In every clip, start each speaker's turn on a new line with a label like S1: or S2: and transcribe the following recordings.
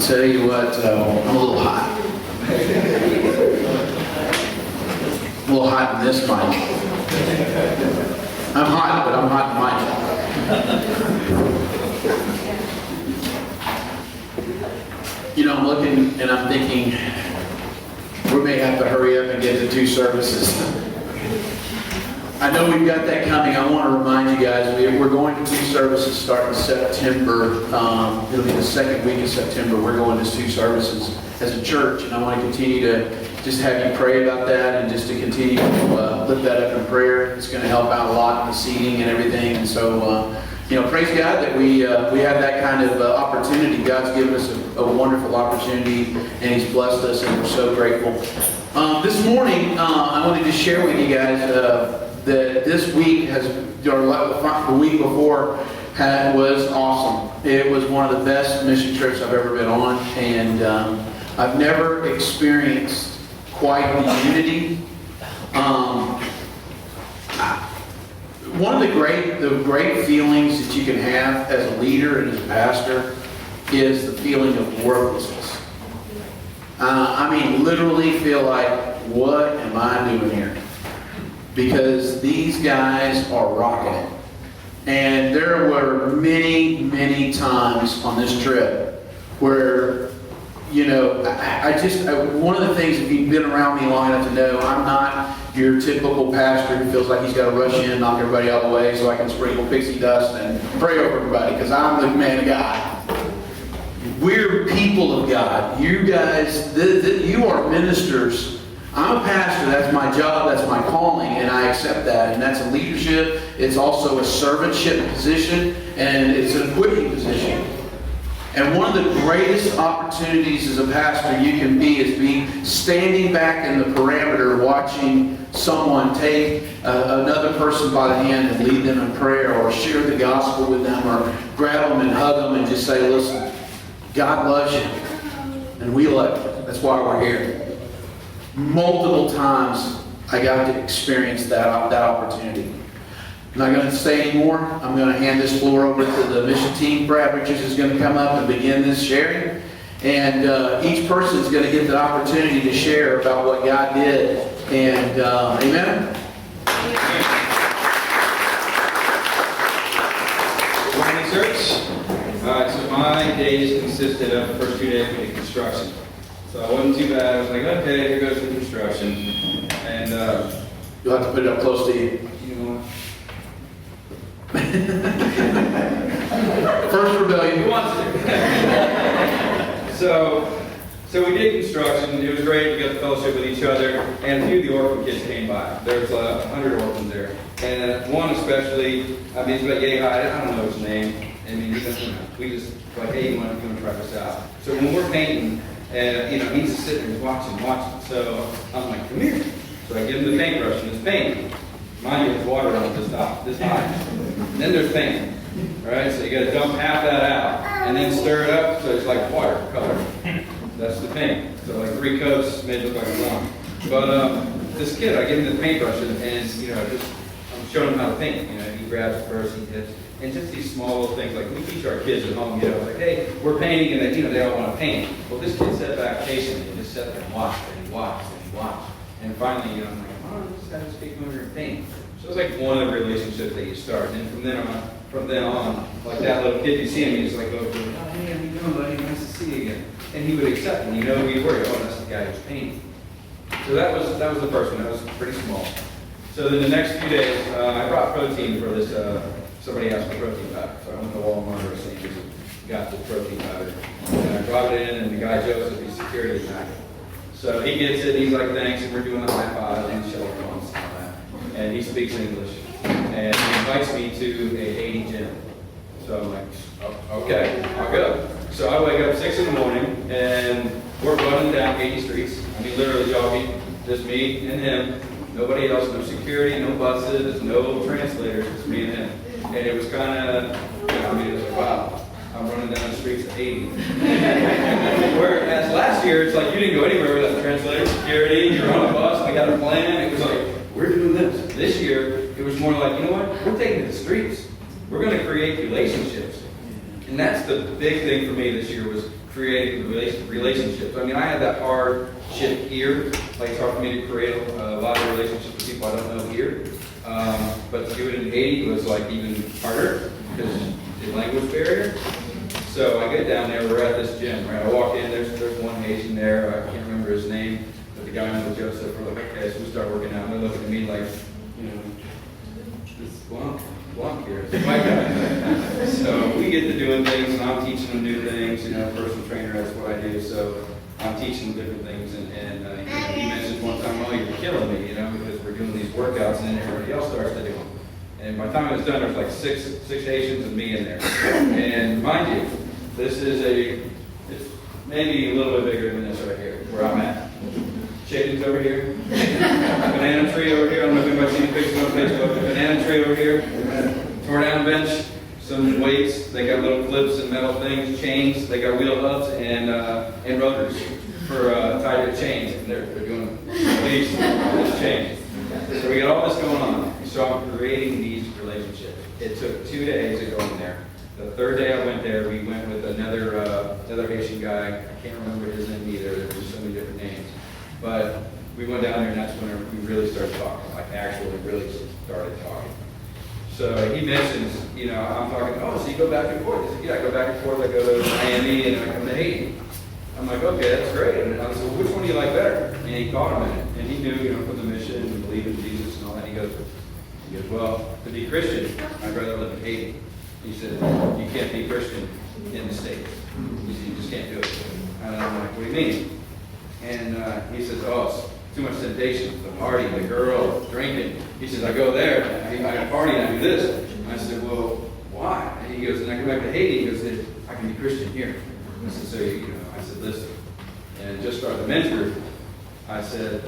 S1: tell you what, I'm a little hot. A little hot in this mic. I'm hot, but I'm hot in mic. You know, I'm looking and I'm thinking, we may have to hurry up and get to 2 services. I know we've got that coming. I want to remind you guys, we're going to 2 services starting September. It'll be the second week of September. We're going to 2 services as a church, and I want to continue to just have you pray about that and just to continue to lift that up in prayer. It's going to help out a lot in the seating and everything. And so, praise God that we have that kind of opportunity. God's given us a wonderful opportunity, and He's blessed us, and we're so grateful. This morning, I wanted to share with you guys that this week the week before was awesome. It was one of the best mission trips I've ever been on, and I've never experienced quite the unity. One of the great feelings that you can have as a leader and as a pastor is the feeling of worthlessness. Literally feel like, what am I doing here? Because these guys are rocking it. And there were many, many times on this trip where, one of the things, if you've been around me long enough to know, I'm not your typical pastor who feels like he's got to rush in and knock everybody out of the way so I can sprinkle pixie dust and pray over everybody, because I'm the man of God. We're people of God. You guys, you are ministers. I'm a pastor, that's my job, that's my calling, and I accept that. And that's a leadership, it's also a servantship position, and it's an equipping position. And one of the greatest opportunities as a pastor you can be is standing back in the perimeter watching someone take another person by the hand and lead them in prayer, or share the gospel with them, or grab them and hug them and just say, listen, God loves you, and we love you. That's why we're here. Multiple times I got to experience that opportunity. I'm not going to say any more. I'm going to hand this floor over to the mission team. Brad Richards is going to come up and begin this sharing. And each person is going to get the opportunity to share about what God did. And amen?
S2: Good morning, church. So my days consisted of the first 2 days of construction. So it wasn't too bad. I was like, okay, here goes the construction. And
S1: you'll have to put it up close to you.
S2: You know what?
S1: First rebellion.
S2: Who wants to? So we did construction. It was great. We got the fellowship with each other. And a few of the orphan kids came by. There's 100 orphans there. And one especially, he's about yay high. I don't know his name. We just like, hey, you want to try this out? So when we're painting, and he's just sitting there watching. So I'm like, come here. So I give him the paintbrush and it's painting. Mind you, there's water on this high. And then there's paint. Right? So you got to dump half that out and then stir it up so it's like watercolor. That's the paint. So like 3 coats made it look like one. But this kid, I give him the paintbrush and I'm showing him how to paint. He grabs it first, he hits. And just these small little things, like we teach our kids at home, like, hey, we're painting, and they all want to paint. Well, this kid sat back patiently and just sat there and watched, and he watched, and he watched. And finally, I'm like, oh, this guy just keep moving and paint. So it's like one of the relationships that you start. And from then on, like that little kid, you see him, he's like, oh, hey, how you doing, buddy? Nice to see you again. And he would accept, and who we were. Oh, that's the guy who's painting. So that was the first one. That was pretty small. So then the next few days, I brought protein for this. Somebody asked for protein powder. So I went to Walmart or St. Louis, got the protein powder. And I brought it in, and the guy, Joseph, he's security guy. So he gets it, he's like, thanks, and we're doing a high five and show hands and all that. And he speaks English. And he invites me to a Haiti gym. So I'm like, oh, okay, I'll go. So I wake up 6 in the morning, and we're running down Haiti streets. Literally jogging, just me and him. Nobody else, no security, no buses, no translators, just me and him. And it was kind of, it was like, wow, I'm running down the streets of Haiti. Whereas last year, it's like you didn't go anywhere without a translator, security, you're on a bus, we got a plan. It was like, we're doing this. This year, it was more like, you know what, we're taking to the streets. We're going to create relationships. And that's the big thing for me this year, was creating relationships. I mean, I had that hardship here. Like, it's hard for me to create a lot of relationships with people I don't know here. But to do it in Haiti was like even harder because the language barrier. So I get down there, we're at this gym, right? I walk in, there's one Haitian there, I can't remember his name, but the guy with Joseph, we're like, okay, so we start working out, and they're looking at me like, you know, this Blanc here, it's my guy. So we get to doing things, and I'm teaching them new things, you know, personal trainer, that's what I do, so I'm teaching them different things, and he mentioned one time, oh, you're killing me, you know, because we're doing these workouts, and then everybody else starts to do them. And by the time it was done, there was like six Haitians and me in there. And mind you, this is it's maybe a little bit bigger than this right here, where I'm at. Chickens over here, banana tree over here. I don't know if anybody's seen pictures on Facebook. Banana tree over here, tore down bench, some weights. They got little clips and metal things, chains. They got wheel hubs and rotors for tied to chains. And they're doing these chains. So we got all this going on. So I'm creating these relationships. It took 2 days to go in there. The third day I went there, we went with another Haitian guy. I can't remember his name either. There were so many different names. But we went down there, and that's when we really started talking, like actually really started talking. So he mentions, you know, I'm talking, oh, so you go back and forth? He said, yeah, I go back and forth. I go to Miami, and I come to Haiti. I'm like, okay, that's great. And I said, well, which one do you like better? And he caught him in it. And he knew, you know, from the mission and believe in Jesus and all that. He goes, well, to be Christian, I'd rather live in Haiti. He said, you can't be Christian in the States. He said, you just can't do it. And I'm like, what do you mean? And he says, oh, it's too much temptation. The party, the girl, drinking. He says, I go there, I party, and I do this. And I said, well, why? And he goes, and I go back to Haiti. He goes, I can be Christian here. I said, so, you know, I said, listen. And just started the mentor, I said,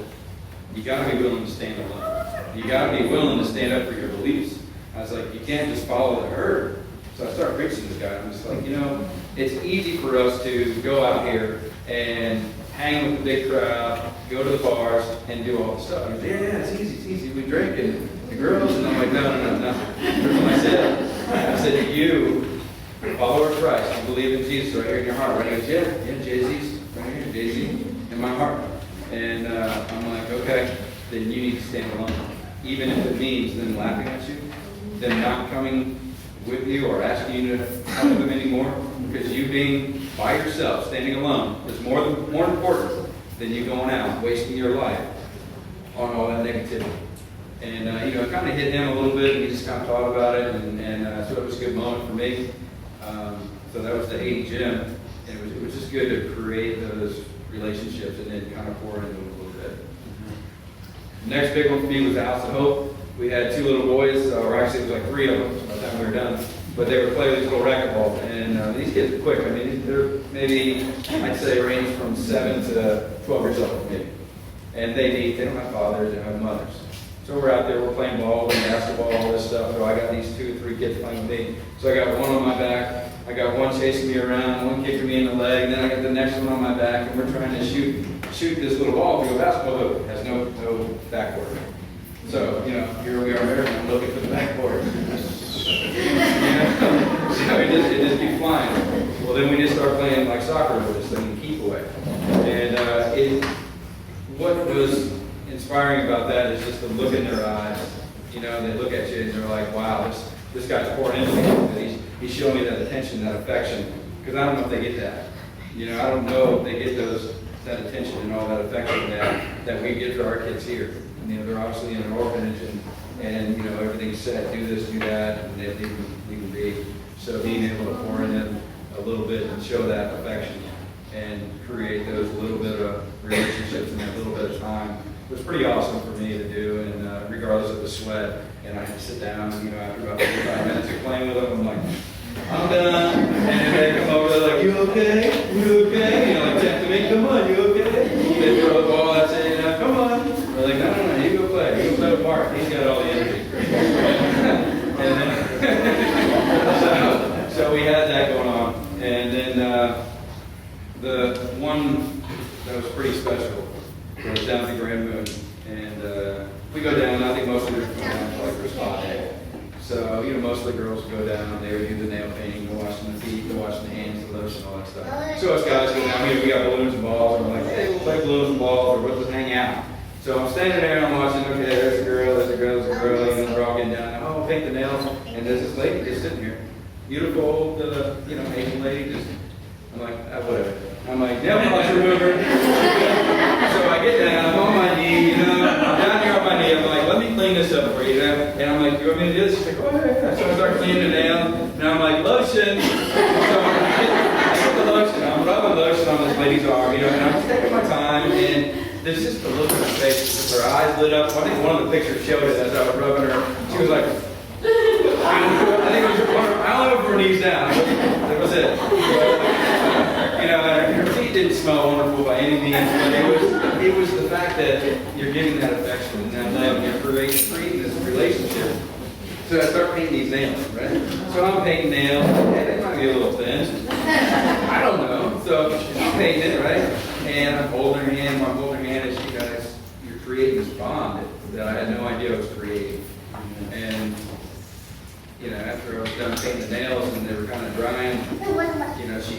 S2: you got to be willing to stand alone. You got to be willing to stand up for your beliefs. I was like, you can't just follow the herd. So I started preaching to this guy. I'm just like, you know, it's easy for us to go out here and hang with the big crowd, go to the bars, and do all the stuff. And yeah, it's easy. We drink and the girls. And I'm like, no. Here's what I said, you, follower of Christ, you believe in Jesus right here in your heart. Right? He goes, yeah, Jay-Z's right here, Jay-Z in my heart. And I'm like, okay, then you need to stand alone. Even if it means them laughing at you, them not coming with you or asking you to come with them anymore, because you being by yourself, standing alone, is more important than you going out, wasting your life on all that negativity. And you know, it kind of hit him a little bit, and he just kind of thought about it, and so it was a good moment for me. So that was the Haiti gym, and it was just good to create those relationships and then kind of pour into them a little bit. The next big one for me was the House of Hope. We had 2 little boys, or actually it was like 3 of them by the time we were done. But they were playing these little racquetball, and these kids are quick. I mean, they're maybe, I'd say, range from 7 to 12 years old, maybe. And they don't have fathers, they have mothers. So we're out there, we're playing ball and basketball, all this stuff. So I got these 2 or 3 kids playing with me. So I got one on my back, I got one chasing me around, one kicking me in the leg, and then I got the next one on my back, and we're trying to shoot this little ball through a basketball hoop. It has no backboard. So, you know, here we are there, and I'm looking for the backboard. So it just keeps flying. Well, then we just start playing like soccer with this thing and keep away. And what was inspiring about that is just the look in their eyes. You know, they look at you and they're like, wow, this guy's pouring into me. He's showing me that attention, that affection. Because I don't know if they get that. You know, I don't know if they get that attention and all that affection that we get for our kids here. You know, they're obviously in an orphanage, and you know, everything's said, do this, do that, and they can be. So being able to pour in them a little bit and show that affection and create those little bit of relationships in that little bit of time was pretty awesome for me to do, and regardless of the sweat. And I had to sit down, you know, after about 45 minutes of playing with them, I'm like, I'm done. And then they come over, they're like, you okay? You okay? You know, like, to me, come on, you okay? They throw the ball, I say, come on. They're like, no, you go play. You go play with Mark. He's got all the energy. And then, so we had that going on. And then the one that was pretty special was down at the Grand Moon. And we go down, I think most of them go down to like for spa day. So, most of the girls would go down, they would do the nail painting, the washing the feet, the washing the hands, the lotion, all that stuff. So us guys go down, we got balloons and balls, and we're like, hey, we'll play balloons and balls, or we'll just hang out. So I'm standing there and I'm watching, okay, there's a girl, there's a girl, there's a girl, we're all getting down, oh, paint the nails, and there's this lady just sitting here. Beautiful old, Asian lady, just, I'm like, whatever. I'm like, nail polish remover. So I get down, I'm on my knee, I'm down here on my knee, I'm like, let me clean this up for you, And I'm like, you want me to do this? She's like, oh, yeah. So I start cleaning the nail, and I'm like, lotion. So I get the lotion, I'm rubbing lotion on this lady's arm, and I'm taking my time, and there's just a look on her face, just her eyes lit up. I think one of the pictures showed it as I was rubbing her. She was like, I think it was I don't know if her knees down. That was it. And her feet didn't smell wonderful by any means, but it was the fact that you're giving that affection and that love, and you're creating this relationship. So I start painting these nails, right? So I'm painting nails. Hey, they might be a little thin. I don't know. So I'm painting it, right? And I'm holding her hand. When I'm holding her hand, and you're creating this bond that I had no idea I was creating. And after I was done painting the nails and they were kind of drying,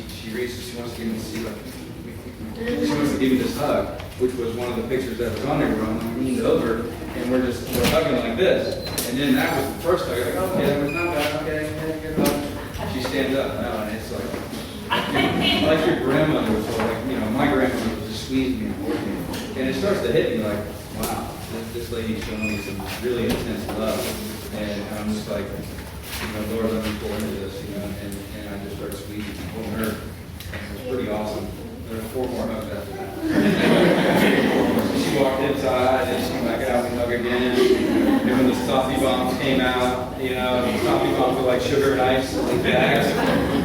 S2: she reaches, she wants to give me she wants to give me this hug, which was one of the pictures that was on there. Where I'm leaned over and we're hugging like this. And then that was the first hug. Like, okay, that was not bad. Okay, good hug. She stands up now, and it's like your grandmother was my grandmother would just squeeze me and hold me, and it starts to hit me like, wow, this lady's showing me some really intense love, and I'm just like, Lord, let me pour into this, and I just started squeezing and holding her. It was pretty awesome. There were 4 more hugs after that. She walked inside, and she came back out and hug again. And when the toffee bombs came out, the toffee bombs were like sugar and ice in bags.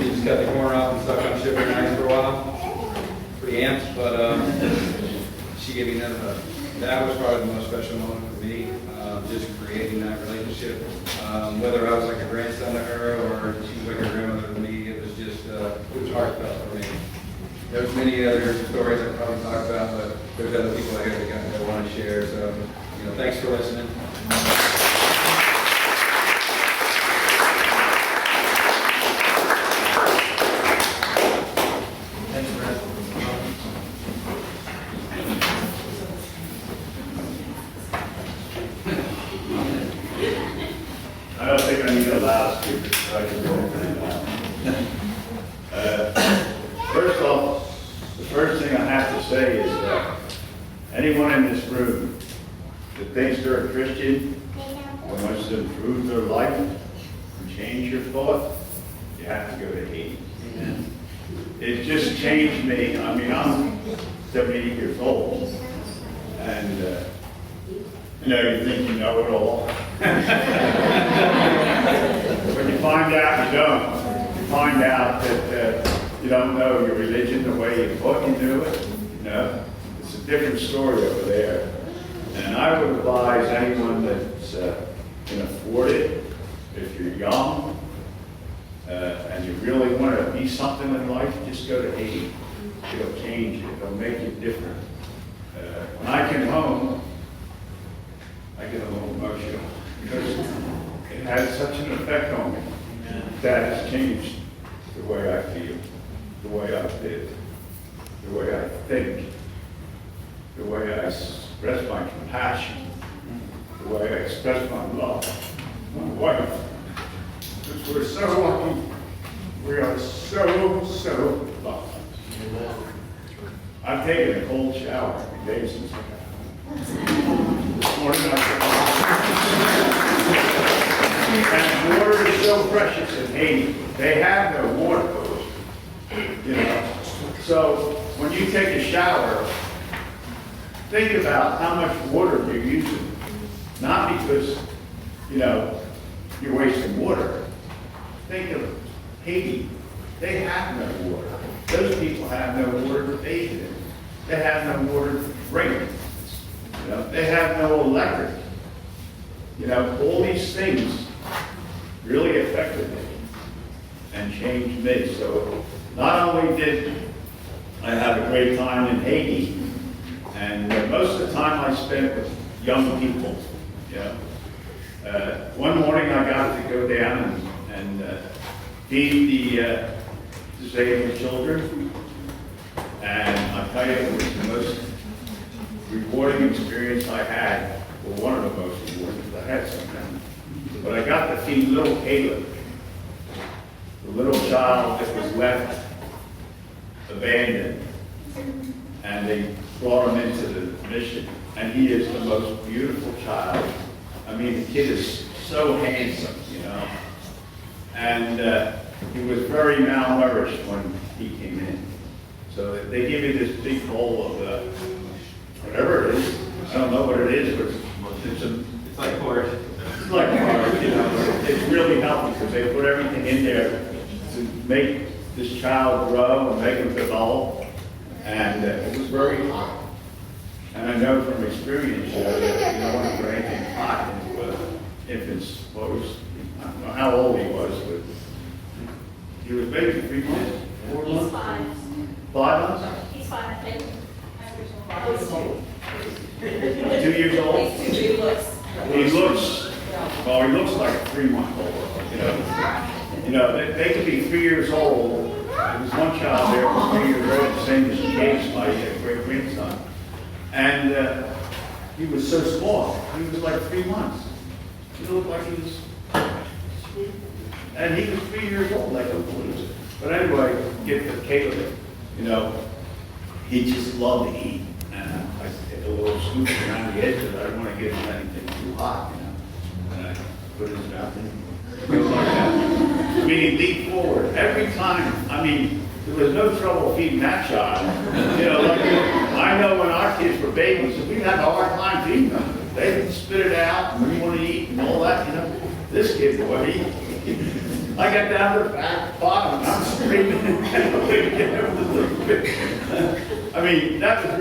S2: You just cut the corner off and stuck on sugar and ice for a while. Pretty amped, but she gave me another hug. That was probably the most special moment for me, just creating that relationship. Whether I was like a grandson to her or she was like a grandmother to me, it was just, it was heartfelt for me. There's many other stories I could probably talk about, but there's other people out here that want to share. So, thanks for listening.
S3: I don't think I need a loudspeaker, so I can go over that. First off, the first thing I have to say is that anyone in this room that thinks they're a Christian or wants to improve their life and change your thought, you have to go to Haiti. Amen. It just changed me. I mean, I'm 78 years old, and you think you know it all. When you find out you don't, you find out that you don't know your religion the way you thought you knew it. It's a different story over there. And I would advise anyone that can afford it, if you're young and you really want to be something in life, just go to Haiti. It'll change you. It'll make you different. When I came home, I get a little emotional because it had such an effect on me. That has changed the way I feel, the way I live, the way I think, the way I express my compassion, the way I express my love. My wife, because we're so lucky, we are so lucky. I've taken a cold shower every day since I got home. This morning and water is so precious in Haiti. They have no water. So when you take a shower, think about how much water you're using. Not because, you're wasting water. Think of Haiti. They have no water. Those people have no water to bathe in. They have no water to drink. They have no electric. All these things really affected me and changed me. So not only did I have a great time in Haiti, and most of the time I spent with young people, One morning I got to go down and feed the disabled children. And I tell you, it was the most rewarding experience I had, or one of the most rewarding. I had something. But I got to feed little Caleb, the little child that was left abandoned. And they brought him into the mission. And he is the most beautiful child. I mean, the kid is so handsome, you know. And he was very malnourished when he came in. So they give you this big bowl of whatever it is. I don't know what it is, but
S2: It's like porridge.
S3: it's like porridge, you know. It's really healthy because they put everything in there to make this child grow and make him develop. And it was very hot. And I know from experience, that you don't want to put anything hot into infant's, I don't know how old he was, but he was maybe 3 months, 4 months?
S4: He's 5.
S3: 5 months?
S4: He's 5. And he's 2.
S3: 2 years old?
S4: He's 2. He looks.
S3: He looks like a 3-month-old, you know. You know, they could be 3 years old. There was one child there who was 3 years old, the same as James, my great-grandson. And he was so small. He was like 3 months. He looked like he was, and he was 3 years old, like a believe it. But anyway, get to Caleb, you know, he just loved to eat. And I did a little scoop around the edge, but I didn't want to give him anything too hot, you know. And I put it in his mouth and go like that. I mean, he leaped forward every time. I mean, there was no trouble feeding that child. You know, like, I know when our kids were babies, we had a hard time feeding them. They would spit it out and we want to eat and all that, you know. This kid, boy, I got down to the back bottom and I'm screaming and get him a little bit. I mean, that was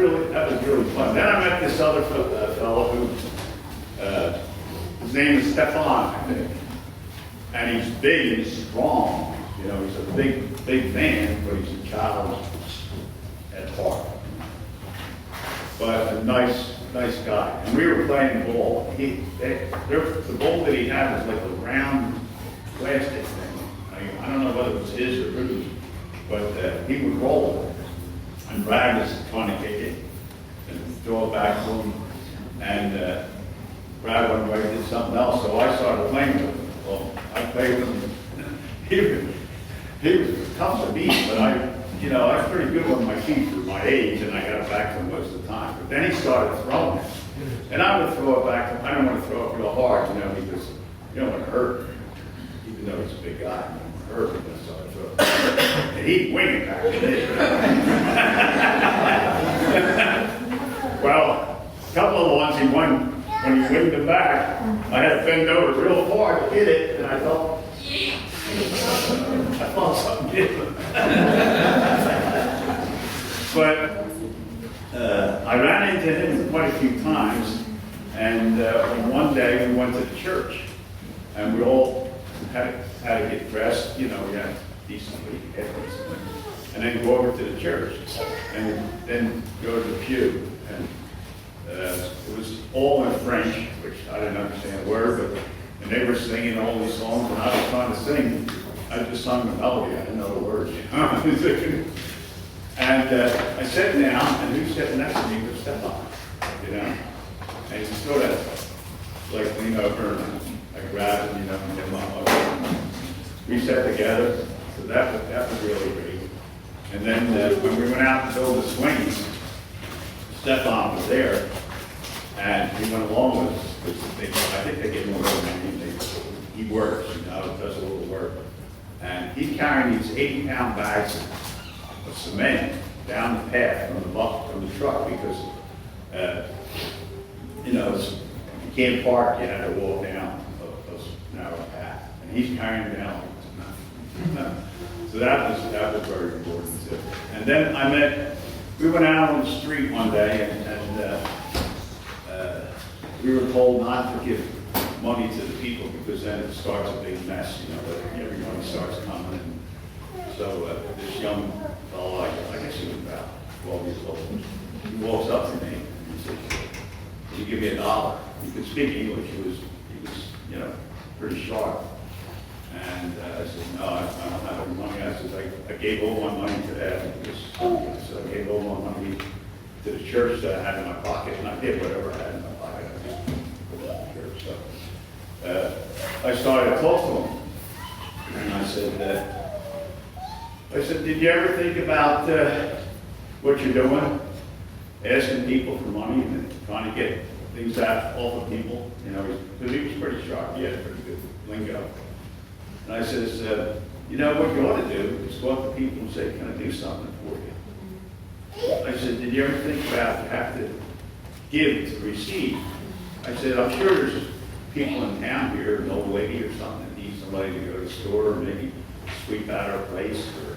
S3: really fun. Then I met this other fellow who, his name is Stefan, I think. And he's big and strong. You know, he's a big man, but he's a child at heart. But a nice guy. And we were playing ball. The ball that he had was like a round plastic thing. I don't know whether it was his or whose, but he would roll it. And Brad was trying to kick it and throw it back to him. And Brad went away and did something else, so I started playing with him. Well, I played with him. He was tough to beat, but I was pretty good on my feet for my age, and I got it back to him most of the time. But then he started throwing it. And I would throw it back to him. I don't want to throw it real hard, you know, because you don't want to hurt him. Even though he's a big guy, you don't want to hurt him, so I throw it. And he'd wing it back to me. Well, a couple of ones he won. When he winged it back, I had to bend over real far to hit it, and I thought something different. But I ran into him quite a few times, and one day we went to the church, and we all had to get dressed, you know, we had decently headless, and then go over to the church, and then go to the pew. And it was all in French, which I didn't understand a word, and they were singing all these songs, and I was trying to sing. I just sung the melody, I didn't know the words. And I sat down, and who sat next to me was Stefan, you know. And he sort of like leaned over, and I grabbed him, you know, and get him up. We sat together, so that was really great. And then when we went out to build the swings, Stefan was there, and he went along with us, because I think they get more than he works, you know, does a little work. And he's carrying these 80-pound bags of cement down the path from the truck, because, you know, you can't park, you have to walk down a narrow path. And he's carrying them down. So that was very important too. And then we went out on the street one day, and we were told not to give money to the people, because then it starts a big mess, you know, that everybody starts coming. And so this young fellow, I guess he was about 12 years old, he walks up to me and he says, "Can you give me $1?" He could speak English. He was you know, pretty sharp. And I said, no, I don't have any money. I said, I gave all my money to that. So I gave all my money to the church that I had in my pocket, and I did whatever I had in my pocket. I just put it in the church. So I started to talk to him, and I said, did you ever think about what you're doing? Asking people for money and trying to get things out off of people, you know, because he was pretty sharp. He had pretty good lingo. And I says, you know, what you ought to do is go up to people and say, can I do something for you? I said, did you ever think about you have to give to receive? I said, I'm sure there's people in town here, an old lady or something that needs somebody to go to the store or maybe sweep out her place or,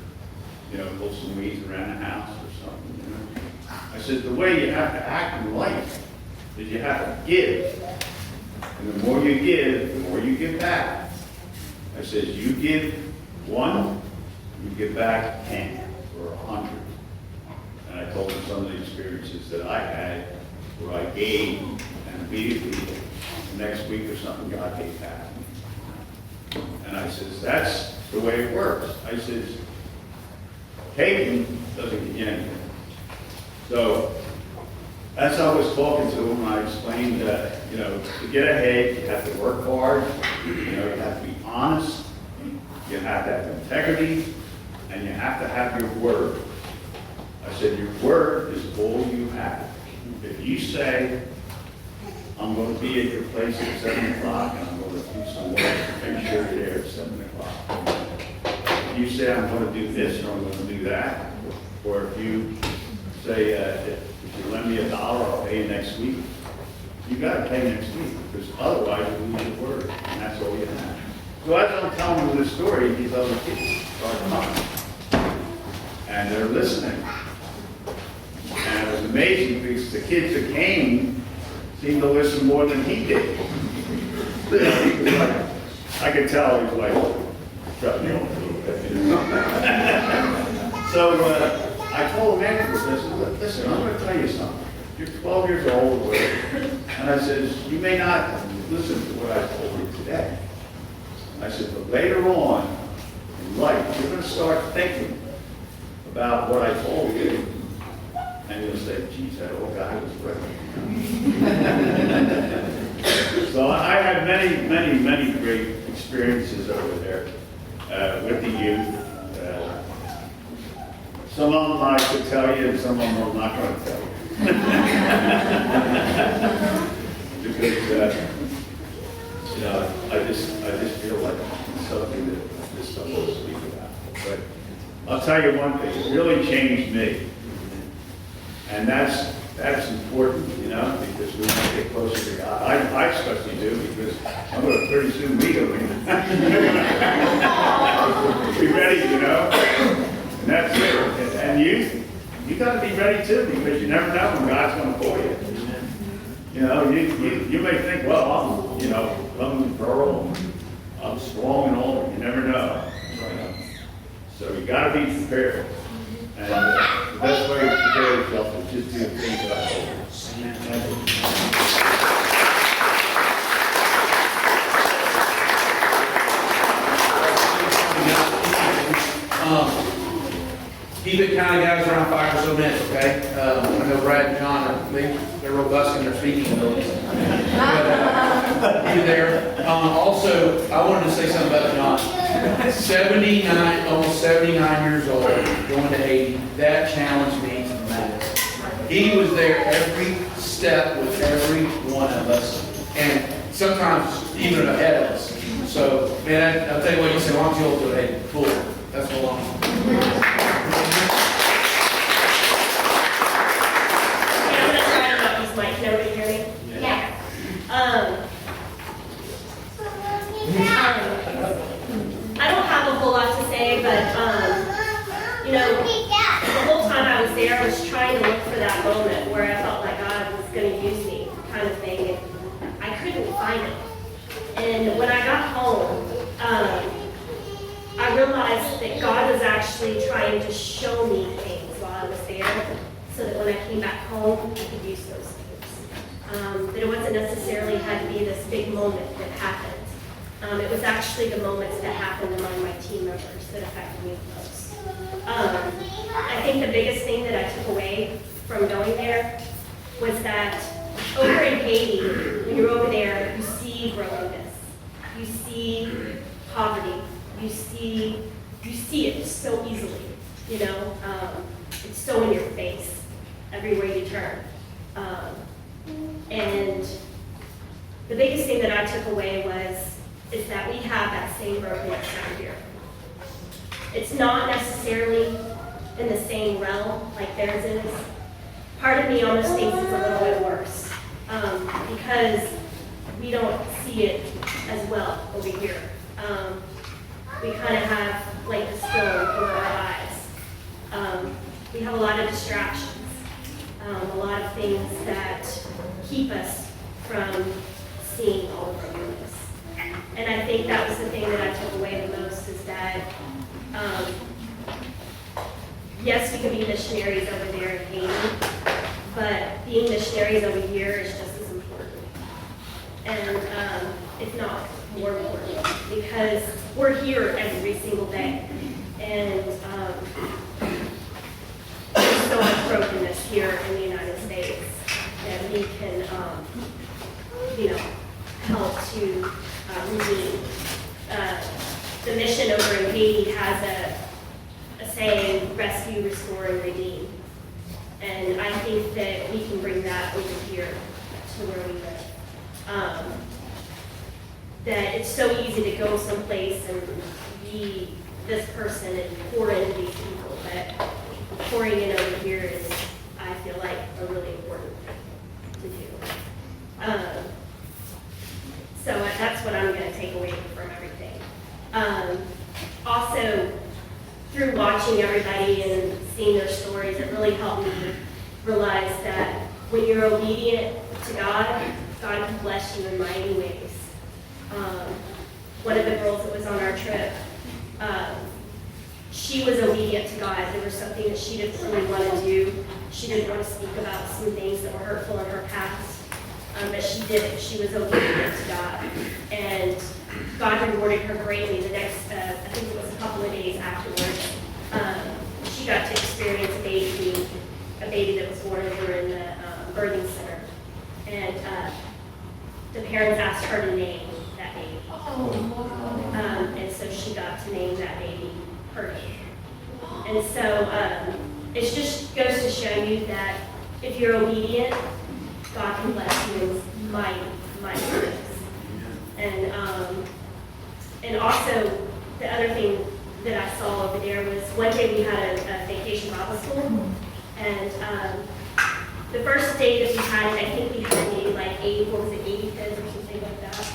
S3: you know, pull some weeds around the house or something, you know. I said, the way you have to act in life is you have to give. And the more you give, the more you give back. I said, you give 1, you give back 10 or 100. And I told him some of the experiences that I had where I gave and immediately the next week or something God gave back. And I says, that's the way it works. I says, taking doesn't get you anything. So as I was talking to him, I explained that, you know, to get ahead, you have to work hard, you know, you have to be honest, you have to have integrity, and you have to have your word. I said, your word is all you have. If you say, I'm going to be at your place at 7 o'clock, and I'm going to do some work, make sure you're there at 7 o'clock. If you say, I'm going to do this, or I'm going to do that, or if you say, if you lend me $1, I'll pay you next week, you got to pay next week, because otherwise you lose your word, and that's all you have. So as I'm telling you this story, these other kids start coming, and they're listening. And it was amazing because the kids that came seemed to listen more than he did. He was like, I could tell he was like, shut me off a little bit. You know? So I told him afterwards, I said, listen, I'm going to tell you something. You're 12 years old, and I said, you may not listen to what I told you today. I said, but later on in life, you're going to start thinking about what I told you, and you'll say, geez, that old guy was right. So I had many great experiences over there with the youth. Some of them I could tell you, and some of them I'm not going to tell you. Because, you know, I just feel like it's something that I just don't want to speak about. But I'll tell you one thing, it really changed me. And that's important, you know, because we want to get closer to God. I especially do, because I'm going to pretty soon meet him. Be ready, you know. And that's it. And you got to be ready too, because you never know when God's going to call you. You know, you may think, well, I'm, you know, I'm rural, I'm strong and all, you never know. So you got to be prepared. And the best way to prepare yourself is just do the things that I told you.
S1: Keep it kind of, guys, around 5 or so minutes, okay? I know Brad and John, they're robust in their speaking abilities. But, you there. Also, I wanted to say something about John. 79, almost 79 years old, going to Haiti. That challenged me to the max. He was there every step with every one of us, and sometimes even ahead of us. So, man, I'll tell you what, you say, why don't you hold to Haiti? Cool. That's what I'm.
S4: Can everybody hear me? Yeah. I don't have a whole lot to say, but you know, the whole time I was there, I was trying to look for that moment where I felt like God was going to use me, kind of thing, and I couldn't find it. And when I got home, I realized that God was actually trying to show me things while I was there, so that when I came back home, I could use those things. That it wasn't necessarily had to be this big moment that happened. It was actually the moments that happened among my team members that affected me the most. I think the biggest thing that I took away from going there was that over in Haiti, when you're over there, you see brokenness, you see poverty, you see it so easily, you know, it's so in your face everywhere you turn. And the biggest thing that I took away is that we have that same brokenness down here. It's not necessarily in the same realm like theirs is. Part of me almost thinks it's a little bit worse because we don't see it as well over here. We kind of have like this film over our eyes. We have a lot of distractions, a lot of things that keep us from seeing all the brokenness. And I think that was the thing that I took away the most is that, yes, we can be missionaries over there in Haiti, but being missionaries over here is just as important. And if not more important, because we're here every single day. And there's so much brokenness here in the United States that we can, help to redeem. The mission over in Haiti has a saying, rescue, restore, and redeem. And I think that we can bring that over here to where we live. That it's so easy to go someplace and be this person and pour into these people, but pouring in over here is, I feel like, a really important thing to do. So that's what I'm going to take away from everything. Also, through watching everybody and seeing their stories, it really helped me realize that when you're obedient to God, God can bless you in mighty ways. One of the girls that was on our trip, she was obedient to God. There was something that she didn't really want to do. She didn't want to speak about some things that were hurtful in her past, but she did it. She was obedient to God. And God rewarded her greatly the next, I think it was a couple of days afterwards. She got to experience a baby that was born over in the birthing center. And the parents asked her to name that baby. And so she got to name that baby her name. And so it just goes to show you that if you're obedient, God can bless you in mighty ways. And also, the other thing that I saw over there was one day we had a vacation Bible school, and the first day that we had it, I think we had maybe like 80 kids or something like that.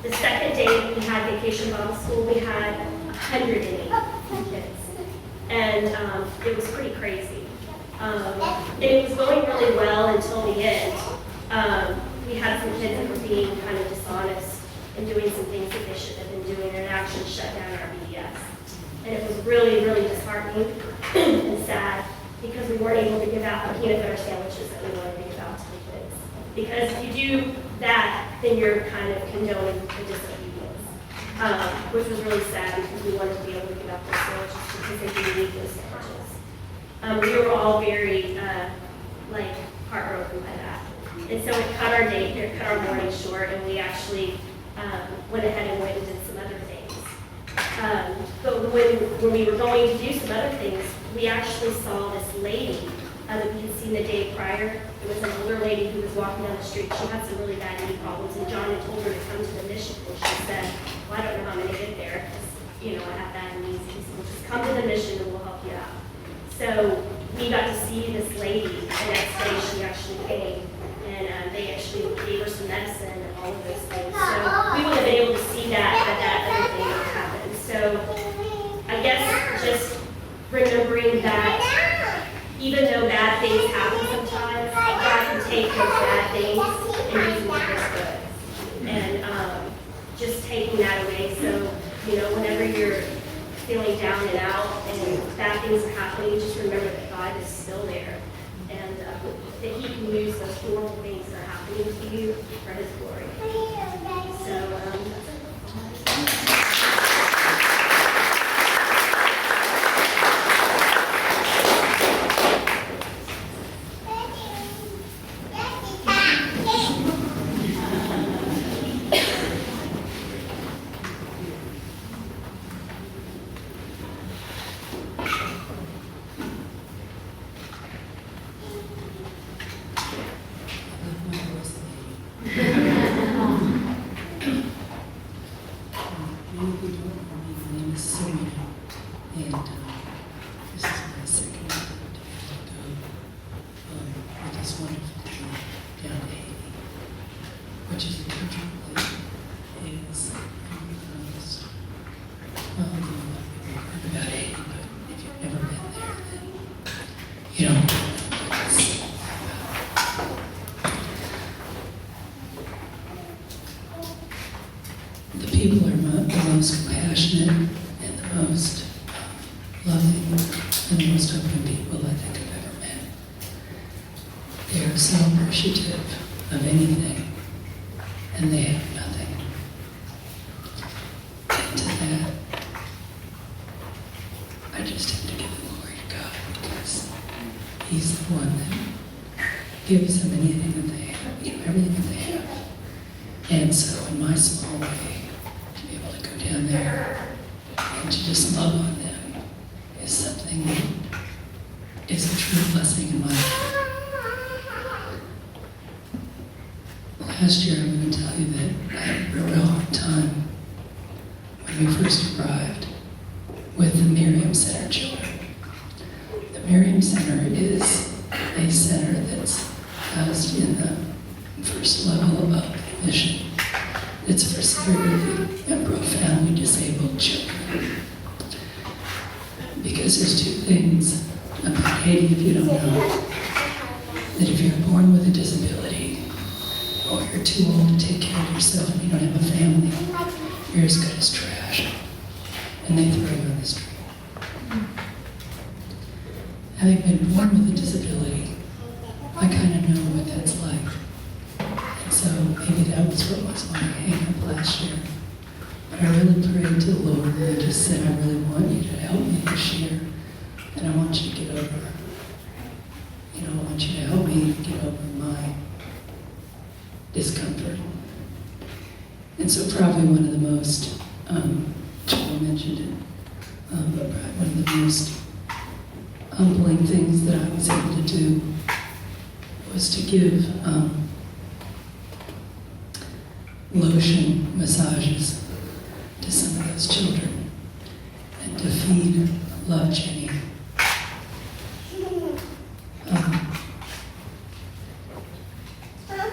S4: The second day we had vacation Bible school, we had 180 kids, and it was pretty crazy. And it was going really well until the end. We had some kids that were being kind of dishonest and doing some things that they shouldn't have been doing, and it actually shut down our BDS. And it was really, really disheartening and sad because we weren't able to give out the peanut butter sandwiches that we wanted to give out to the kids. Because if you do that, then you're kind of condoning the disobedience, which was really sad because we wanted to be able to give out those sandwiches because they didn't need those sandwiches. We were all very, heartbroken by that. And so it cut our morning short, and we actually went ahead and went and did some other things. But when we were going to do some other things, we actually saw this lady that we had seen the day prior. It was an older lady who was walking down the street. She had some really bad knee problems, and John had told her to come to the mission. And she said, well, I don't know how I'm going to get there because, I have bad knees. He said, well, just come to the mission and we'll help you out. So we got to see this lady. The next day she actually came, and they actually gave her some medicine and all of those things. So we would have been able to see that other thing happened. So I guess just remembering that even though bad things happen sometimes, God can take those bad things and use them for His good. And just taking that away. So, whenever you're feeling down and out and bad things are happening, just remember that God is still there and that He can use those horrible things that are happening to you for His glory. So,
S5: Many people don't know me. My name is Serena, and this is my second time to be able to go with this wonderful team down to Haiti, which is a country that is honest. Well, you know, people heard about Haiti, but if you've never been there, then you don't know what it's about. The people are the most compassionate and the most loving and the most open people I think I've ever met. They are so appreciative of anything, and they have nothing. And to that, I just have to give the glory to God, because He's the one that gives them anything that they have, everything that they have. And so in my small way, to be able to go down there and to just love on them is something that is a true blessing in my life. Last year, I'm going to tell you that I had a real hard time when we first arrived with the Miriam Center children. The Miriam Center is a center that's housed in the first level of mission. It's for severely and profoundly disabled children. Because there's two things about Haiti, if you don't know, that if you're born with a disability, or you're too old to take care of yourself and you don't have a family, you're as good as trash. And they throw you on the street. Having been born with a disability, I kind of know what that's like. So maybe that was what was my hang up last year. But I really prayed to the Lord, and I just said, I really want you to help me this year. And I want you to get over, I want you to help me get over my discomfort. And so probably one of the most, Joel mentioned it, but probably one of the most humbling things that I was able to do was to give lotion massages to some of those children and to feed Love Jenny.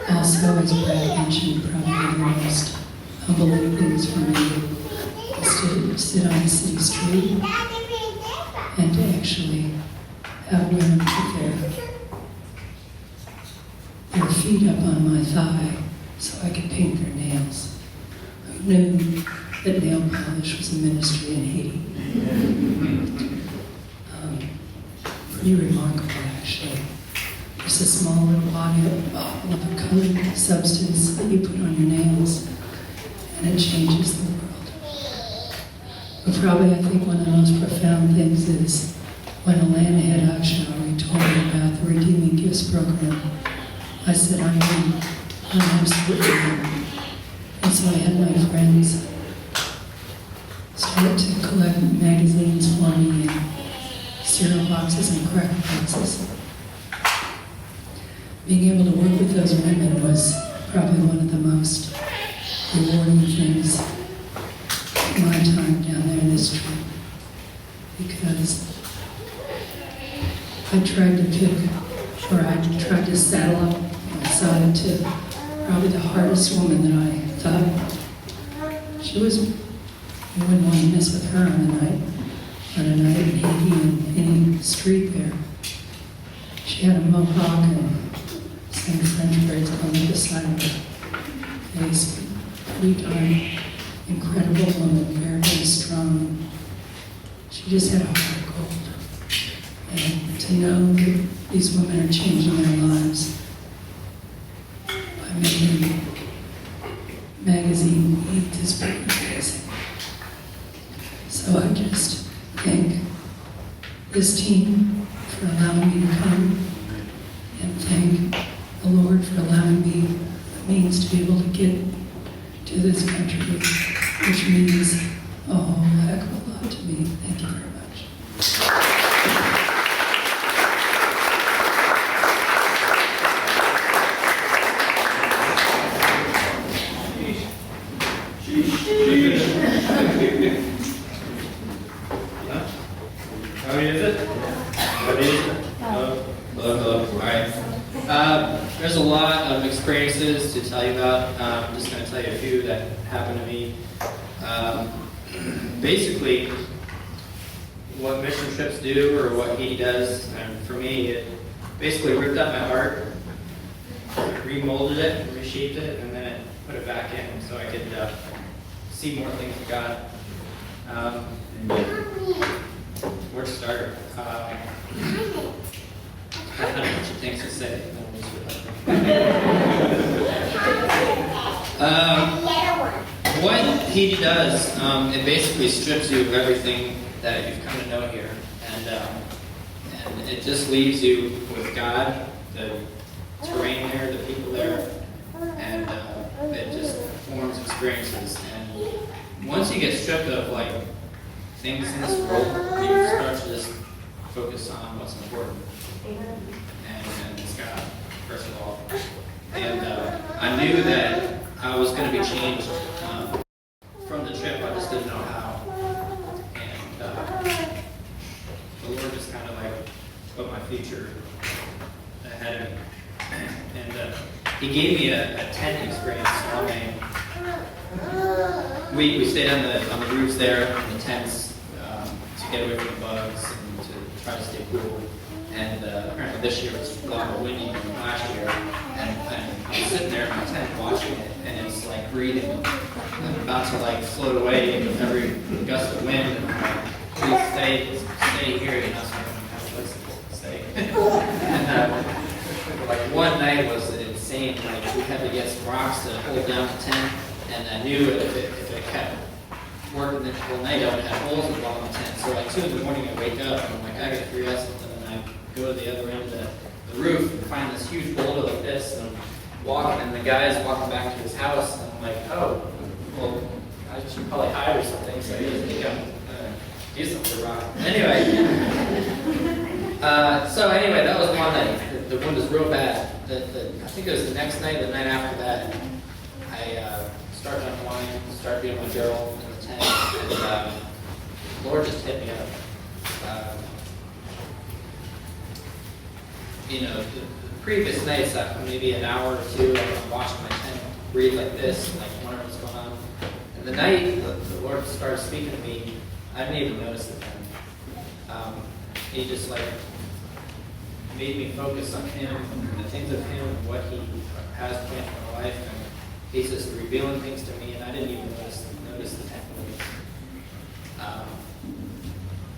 S5: Also, as Brad mentioned, probably the most humbling things for me is to sit on the city street and to actually have women put their feet up on my thigh so I could paint their nails. Who knew that nail polish was a ministry in Haiti? Pretty remarkable, actually. There's a small little bottle of a colored substance that you put on your nails, and it changes the world. But probably I think one of the most profound things is when Alana had Akshawi told me about the Redeeming Gifts program, I said, I'm absolutely in. And so I had my friends start to collect magazines for me and cereal boxes and cracker boxes. Being able to work with those women was probably one of the most rewarding things in my time down there in this trip. Because I tried to saddle up my side to probably the hardest woman that I thought you wouldn't want to mess with her on a night in Haiti in any street there. She had a mohawk and some French braids on the side of her face. Pretty darn incredible woman, very, very strong. She just had a heart of gold. And to know that these women are changing their lives by making magazine So I just thank this team for allowing me to come, and thank the Lord for allowing me the means to be able to get to this country, which means a whole heck of a lot to me. Thank you very much.
S6: How many is it? Hello. All right. There's a lot of experiences to tell you about. I'm just going to tell you a few that happened to me. Basically, what mission trips do, or what Haiti does, and for me, it basically ripped up my heart, remolded it, reshaped it, and then it put it back in so I could see more things of God. Where to start? I had a bunch of things to say. What Haiti does, it basically strips you of everything that you've come to know here, and it just leaves you with God, the terrain there, the people there, and it just forms experiences. And once you get stripped of like things in this world, you start to just focus on what's important, and it's God, first of all. And I knew that I was going to be changed from the trip. I just didn't know how. And the Lord just kind of like put my future ahead of me. And He gave me a tent experience on we stayed on the roofs there in the tents to get away from the bugs and to try to stay cool. And apparently this year was a lot more windy than last year. And I'm sitting there in my tent watching it, and it's like breathing. I'm about to like float away with every gust of wind. And I'm like, please stay here, you know, so I don't have a place to stay. And like one night was insane. Like we had to get some rocks to hold down the tent, and I knew if it kept working the whole night, I would have holes in the bottom of the tent. So like 2 in the morning, I wake up and I'm like, I gotta figure out something, and I go to the other end of the roof and find this huge boulder like this, and I'm walking, and the guy's walking back to his house, and I'm like, oh, well, I should probably hide or something, so he doesn't think I'm do something wrong. Anyway, that was one night. The wind was real bad. I think it was the next night, the night after that, I started unwinding, started being my girl in the tent, and the Lord just hit me up. The previous nights, maybe an hour or two, I'm watching my tent breathe like this, and like wondering what's going on. And the night the Lord started speaking to me, I didn't even notice it then. He just like made me focus on Him and the things of Him and what He has planned for my life, and He's just revealing things to me, and I didn't even notice the tent movies.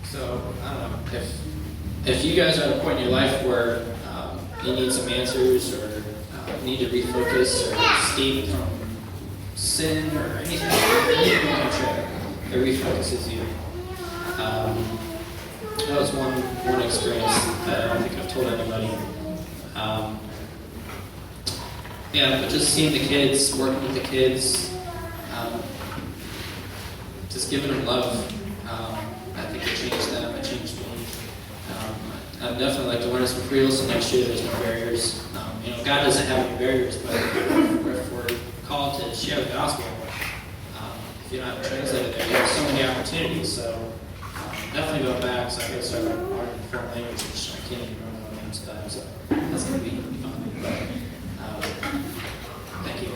S6: So I don't know if you guys are at a point in your life where you need some answers, or need to refocus, or escape from sin, or anything on trip that refocuses you. That was one experience that I don't think I've told anybody. But just seeing the kids, working with the kids, just giving them love. I think it changed them, it changed me. I'd definitely like to learn some Creole, so next year there's no barriers. God doesn't have any barriers, but if we're called to share the gospel, if you don't have a translator there, you have so many opportunities. So definitely go back, so I can start learning foreign language, which I can't even remember my name's time, so that's going to be fun. But, thank you.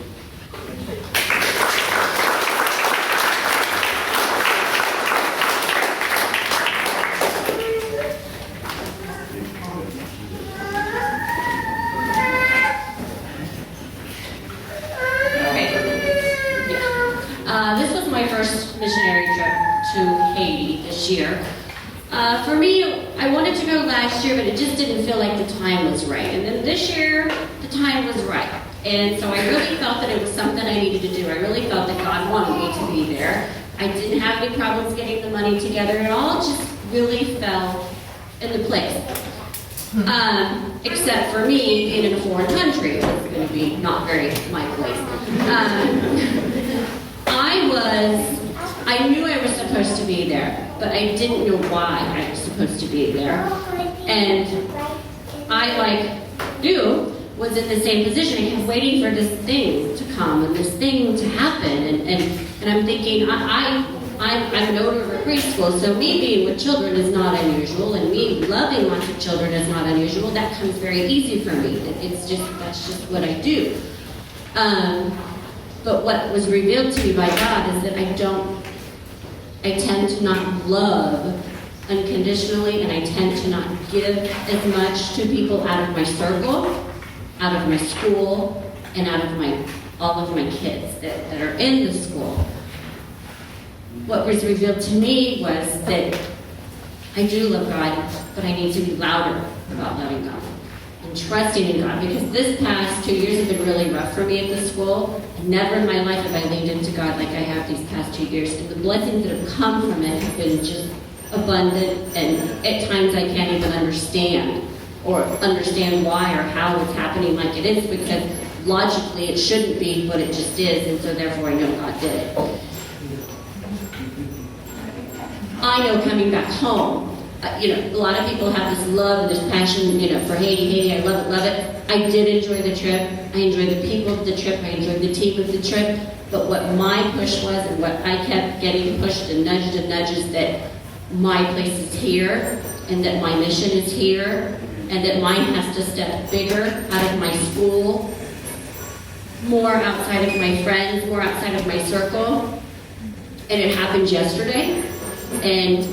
S7: This was my first missionary trip to Haiti this year. For me, I wanted to go last year, but it just didn't feel like the time was right. And then this year, the time was right. And so I really felt that it was something I needed to do. I really felt that God wanted me to be there. I didn't have any problems getting the money together. It all just really fell into place. Except for me being in a foreign country, it was going to be not very my place. I knew I was supposed to be there, but I didn't know why I was supposed to be there. And I, like you, was in the same position. I kept waiting for this thing to come and this thing to happen. And I'm thinking, I'm an owner of a preschool, so me being with children is not unusual, and me loving lots of children is not unusual. That comes very easy for me. That's just what I do. But what was revealed to me by God is that I tend to not love unconditionally, and I tend to not give as much to people out of my circle, out of my school, and out of all of my kids that are in the school. What was revealed to me was that I do love God, but I need to be louder about loving God and trusting in God, because this past 2 years have been really rough for me at the school. Never in my life have I leaned into God like I have these past 2 years, and the blessings that have come from it have been just abundant, and at times I can't even understand why or how it's happening like it is, because logically it shouldn't be, but it just is, and so therefore I know God did it. I know coming back home, a lot of people have this love and this passion, for Haiti, I love it. I did enjoy the trip. I enjoyed the people of the trip. I enjoyed the team of the trip. But what my push was, and what I kept getting pushed and nudged is that my place is here, and that my mission is here, and that mine has to step bigger out of my school, more outside of my friends, more outside of my circle. And it happened yesterday. And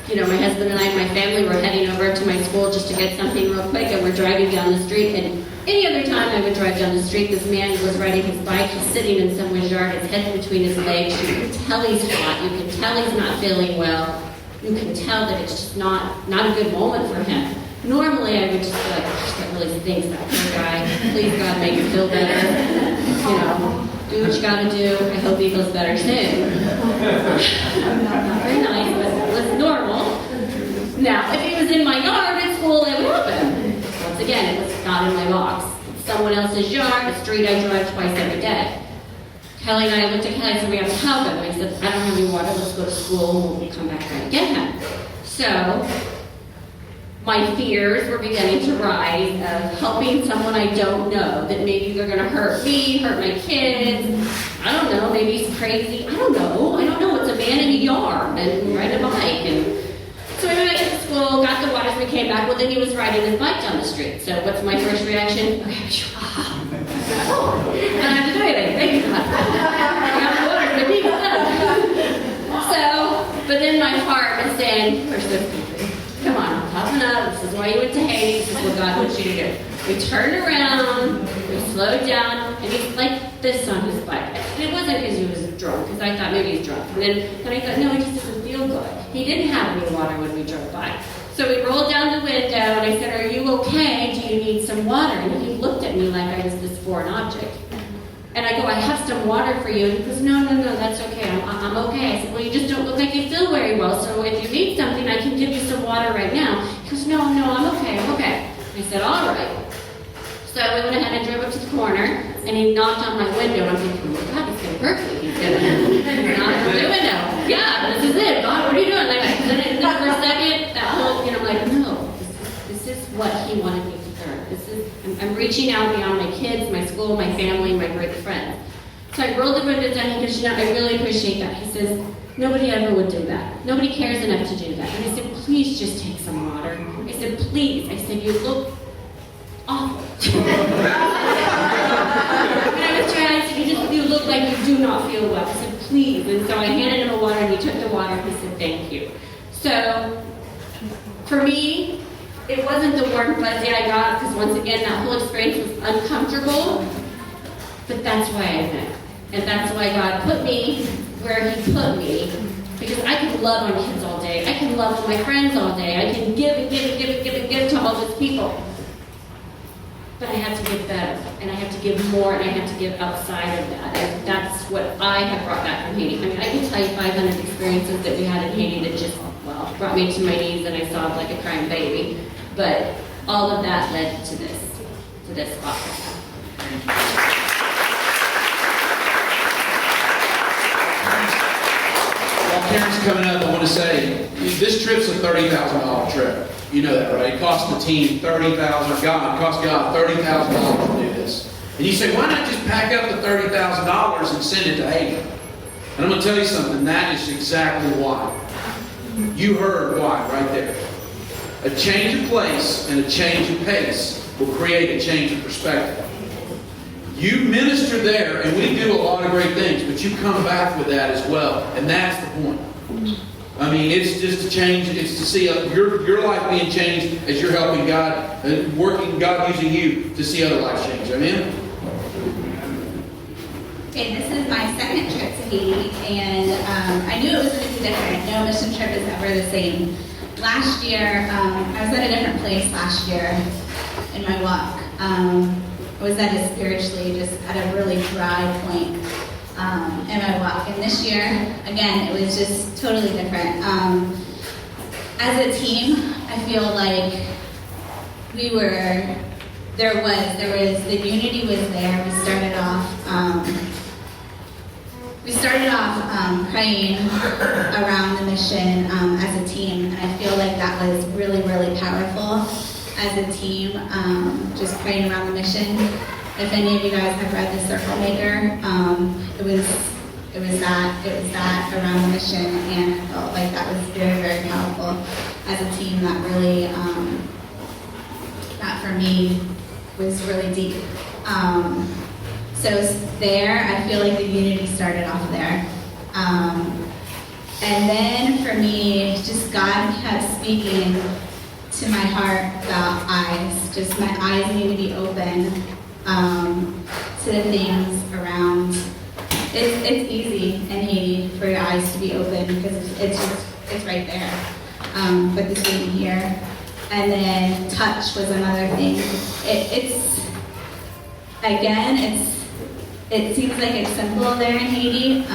S7: my husband and I and my family were heading over to my school just to get something real quick, and we're driving down the street, and any other time I would drive down the street, this man was riding his bike, he's sitting in someone's yard, his head between his legs, you can tell he's hot, you can tell he's not feeling well, you can tell that it's just not a good moment for him. Normally I would just be like, gosh, that really stinks, that poor guy, please God make him feel better, do what you gotta do, I hope he feels better soon. Not very nice, but it was normal. Now, if he was in my yard at school, it would happen. Once again, it was not in my box. It's someone else's yard, a street I drive twice every day. Kelly and I looked at Kelly and said, we have to help him. I said, I don't have any water, let's go to school, we'll come back and get him. So, my fears were beginning to rise of helping someone I don't know, that maybe they're going to hurt me, hurt my kids. I don't know, maybe he's crazy. I don't know. It's a man in a yard and riding a bike. And so we went back to school, got the waters, we came back. Well, then he was riding his bike down the street. So what's my first reaction? Okay, I don't have to do anything. Thank you, God. I got the waters, my feet up. So, but then my heart was saying, come on, toughen up. This is why you went to Haiti. This is what God wants you to do. We turned around, we slowed down, and he's like this on his bike. And it wasn't because he was drunk, because I thought maybe he's drunk. And then I thought, no, he just doesn't feel good. He didn't have any water when we drove by. So we rolled down the window, and I said, are you okay? Do you need some water? And he looked at me like I was this foreign object. And I go, I have some water for you. And he goes, no, that's okay. I'm okay. I said, well, you just don't look like you feel very well. So if you need something, I can give you some water right now. He goes, no, I'm okay. I said, all right. So we went ahead and drove up to the corner, and he knocked on my window. And I'm thinking, oh, God, he's going to hurt me. He's going to knock on my window. Yeah, this is it. God, what are you doing? Like, then for a second, that whole, I'm like, no, this is what he wanted me to learn. I'm reaching out beyond my kids, my school, my family, my great friends. So I rolled the window down. He goes, I really appreciate that. He says, nobody ever would do that. Nobody cares enough to do that. And I said, please just take some water. I said, please. I said, you look awful. And I was trying, I said, you look like you do not feel well. I said, please. And so I handed him a water, and he took the water, and he said, thank you. So, for me, it wasn't the warm fuzzy I got, because once again, that whole experience was uncomfortable, but that's why I went. And that's why God put me where he put me, because I can love on kids all day. I can love on my friends all day. I can give and give and give and give and give to all those people. but I have to give better, and I have to give more, and I have to give outside of that. And that's what I have brought back from Haiti. I mean, I can tell you 500 experiences that we had in Haiti that just, well, brought me to my knees and I sobbed like a crying baby. But all of that led to this office.
S1: While Karen's coming up, I want to say, this trip's a $30,000 trip. You know that, right? It cost the team $30,000, God, it cost God $30,000 to do this. And you say, why not just pack up the $30,000 and send it to Haiti? And I'm going to tell you something, that is exactly why. You heard why right there. A change of place and a change of pace will create a change of perspective. You minister there, and we do a lot of great things, but you come back with that as well, and that's the point. I mean, it's just to change, it's to see your life being changed as you're helping God, working, God using you to see other lives change. Amen?
S8: Okay, this is my second trip to Haiti, and I knew it was going to be different. No mission trip is ever the same. Last year, I was at a different place last year in my walk. I was at it spiritually, just at a really dry point in my walk. And this year, again, it was just totally different. As a team, I feel like the unity was there. We started off praying around the mission as a team, and I feel like that was really, really powerful as a team, just praying around the mission. If any of you guys have read The Circle Maker, it was that around the mission, and I felt like that was very, very powerful as a team. That really, that for me was really deep. So there, I feel like the unity started off there. And then for me, just God kept speaking to my heart about eyes. Just my eyes need to be open to the things around. It's easy in Haiti for your eyes to be open because it's right there. But the same here. And then touch was another thing. It seems like it's simple there in Haiti. I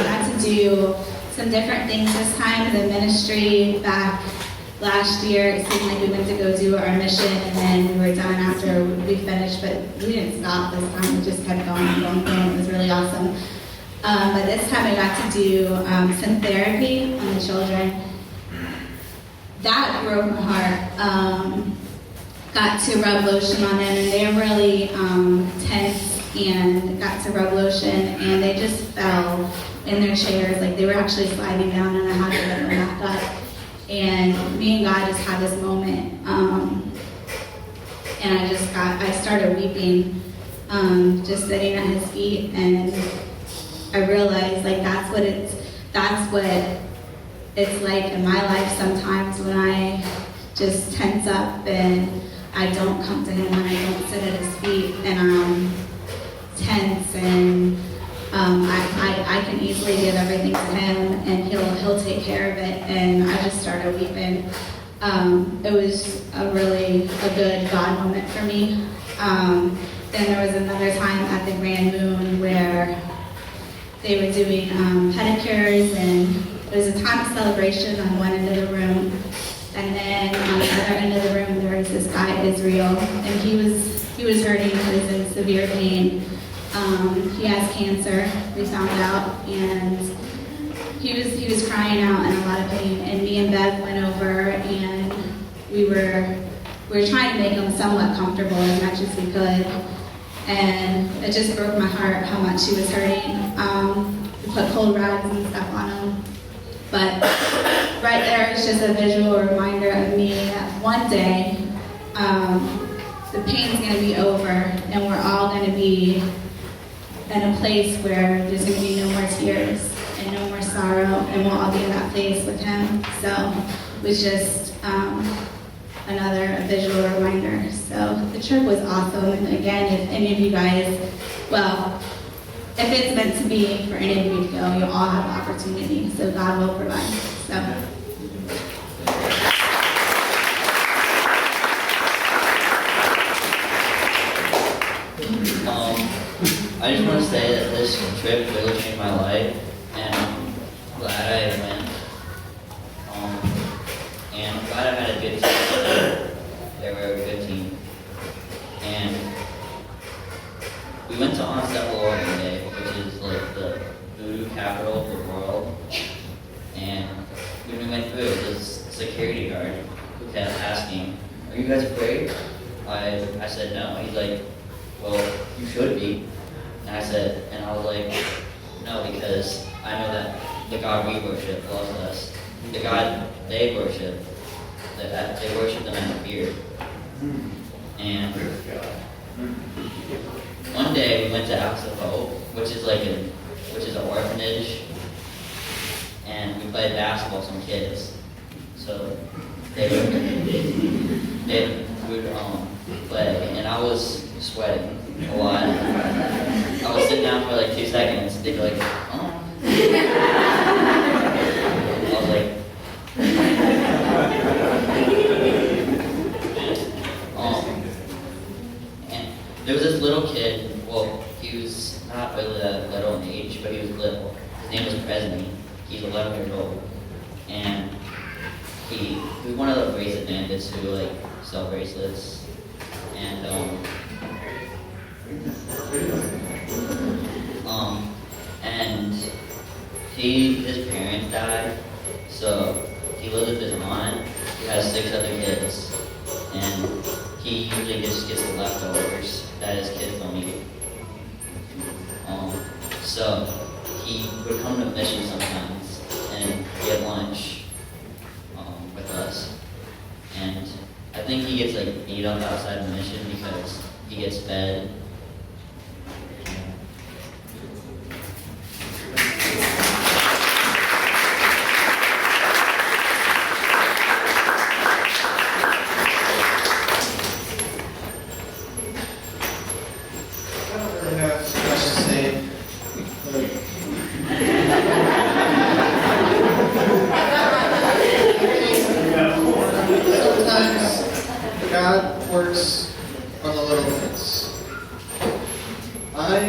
S8: got to do some different things this time. The ministry back last year, it seemed like we went to go do our mission, and then we were done after we finished, but we didn't stop this time. We just kept going and going and going. It was really awesome. But this time I got to do some therapy on the children. That broke my heart. Got to rub lotion on them, and they're really tense, and got to rub lotion, and they just fell in their chairs, like they were actually sliding down, and I had to let them back up. And me and God just had this moment, and I started weeping, just sitting at His feet, and I realized like that's what it's like in my life sometimes when I just tense up and I don't come to Him, when I don't sit at His feet, and I'm tense, and I can easily give everything to Him, and He'll take care of it. And I just started weeping. It was a good God moment for me. Then there was another time at the Grand Moon where they were doing pedicures, and it was a time of celebration on one end of the room. And then on the other end of the room, there was this guy, Israel, and he was hurting. He was in severe pain. He has cancer, we found out, and he was crying out in a lot of pain. And me and Bev went over, and we were trying to make him somewhat comfortable as much as we could. And it just broke my heart how much he was hurting. We put cold rags and stuff on him. But right there is just a visual reminder of me that one day the pain's going to be over, and we're all going to be in a place where there's going to be no more tears and no more sorrow, and we'll all be in that place with Him. So it was just another visual reminder. So the trip was awesome. And again, if any of you guys, if it's meant to be for any of you to go, you'll all have opportunity. So God will provide. So.
S9: this trip really changed my life, and I'm glad I went. And I'm glad I had a good team. They were a good team. And we went to Ensemble Oregon Day, which is like the voodoo capital of the world. And when we went through, this security guard who kept asking, "Are you guys afraid?" I said no. He's like, "Well, you should be." And I was like, "No, because I know that the God we worship loves us. The God they worship, they worship them in fear." And one day we went to House of Hope, which is an orphanage, and we played basketball with some kids. So they would play, and I was sweating a lot. I was sitting down for like 2 seconds. They'd be like, "Oh." I was like, and there was this little kid. Well, he was not really that little in age, but he was little. His name was Presney. He's 11 years old, and he was one of the bracelet bandits who like sell bracelets, and his parents died, so he lived with his aunt who has 6 other kids, and he usually just gets the leftovers that his kids don't eat. So he would come to mission sometimes and get lunch with us, and I think he gets like beat up outside the mission because he gets fed.
S10: God works on the little things. I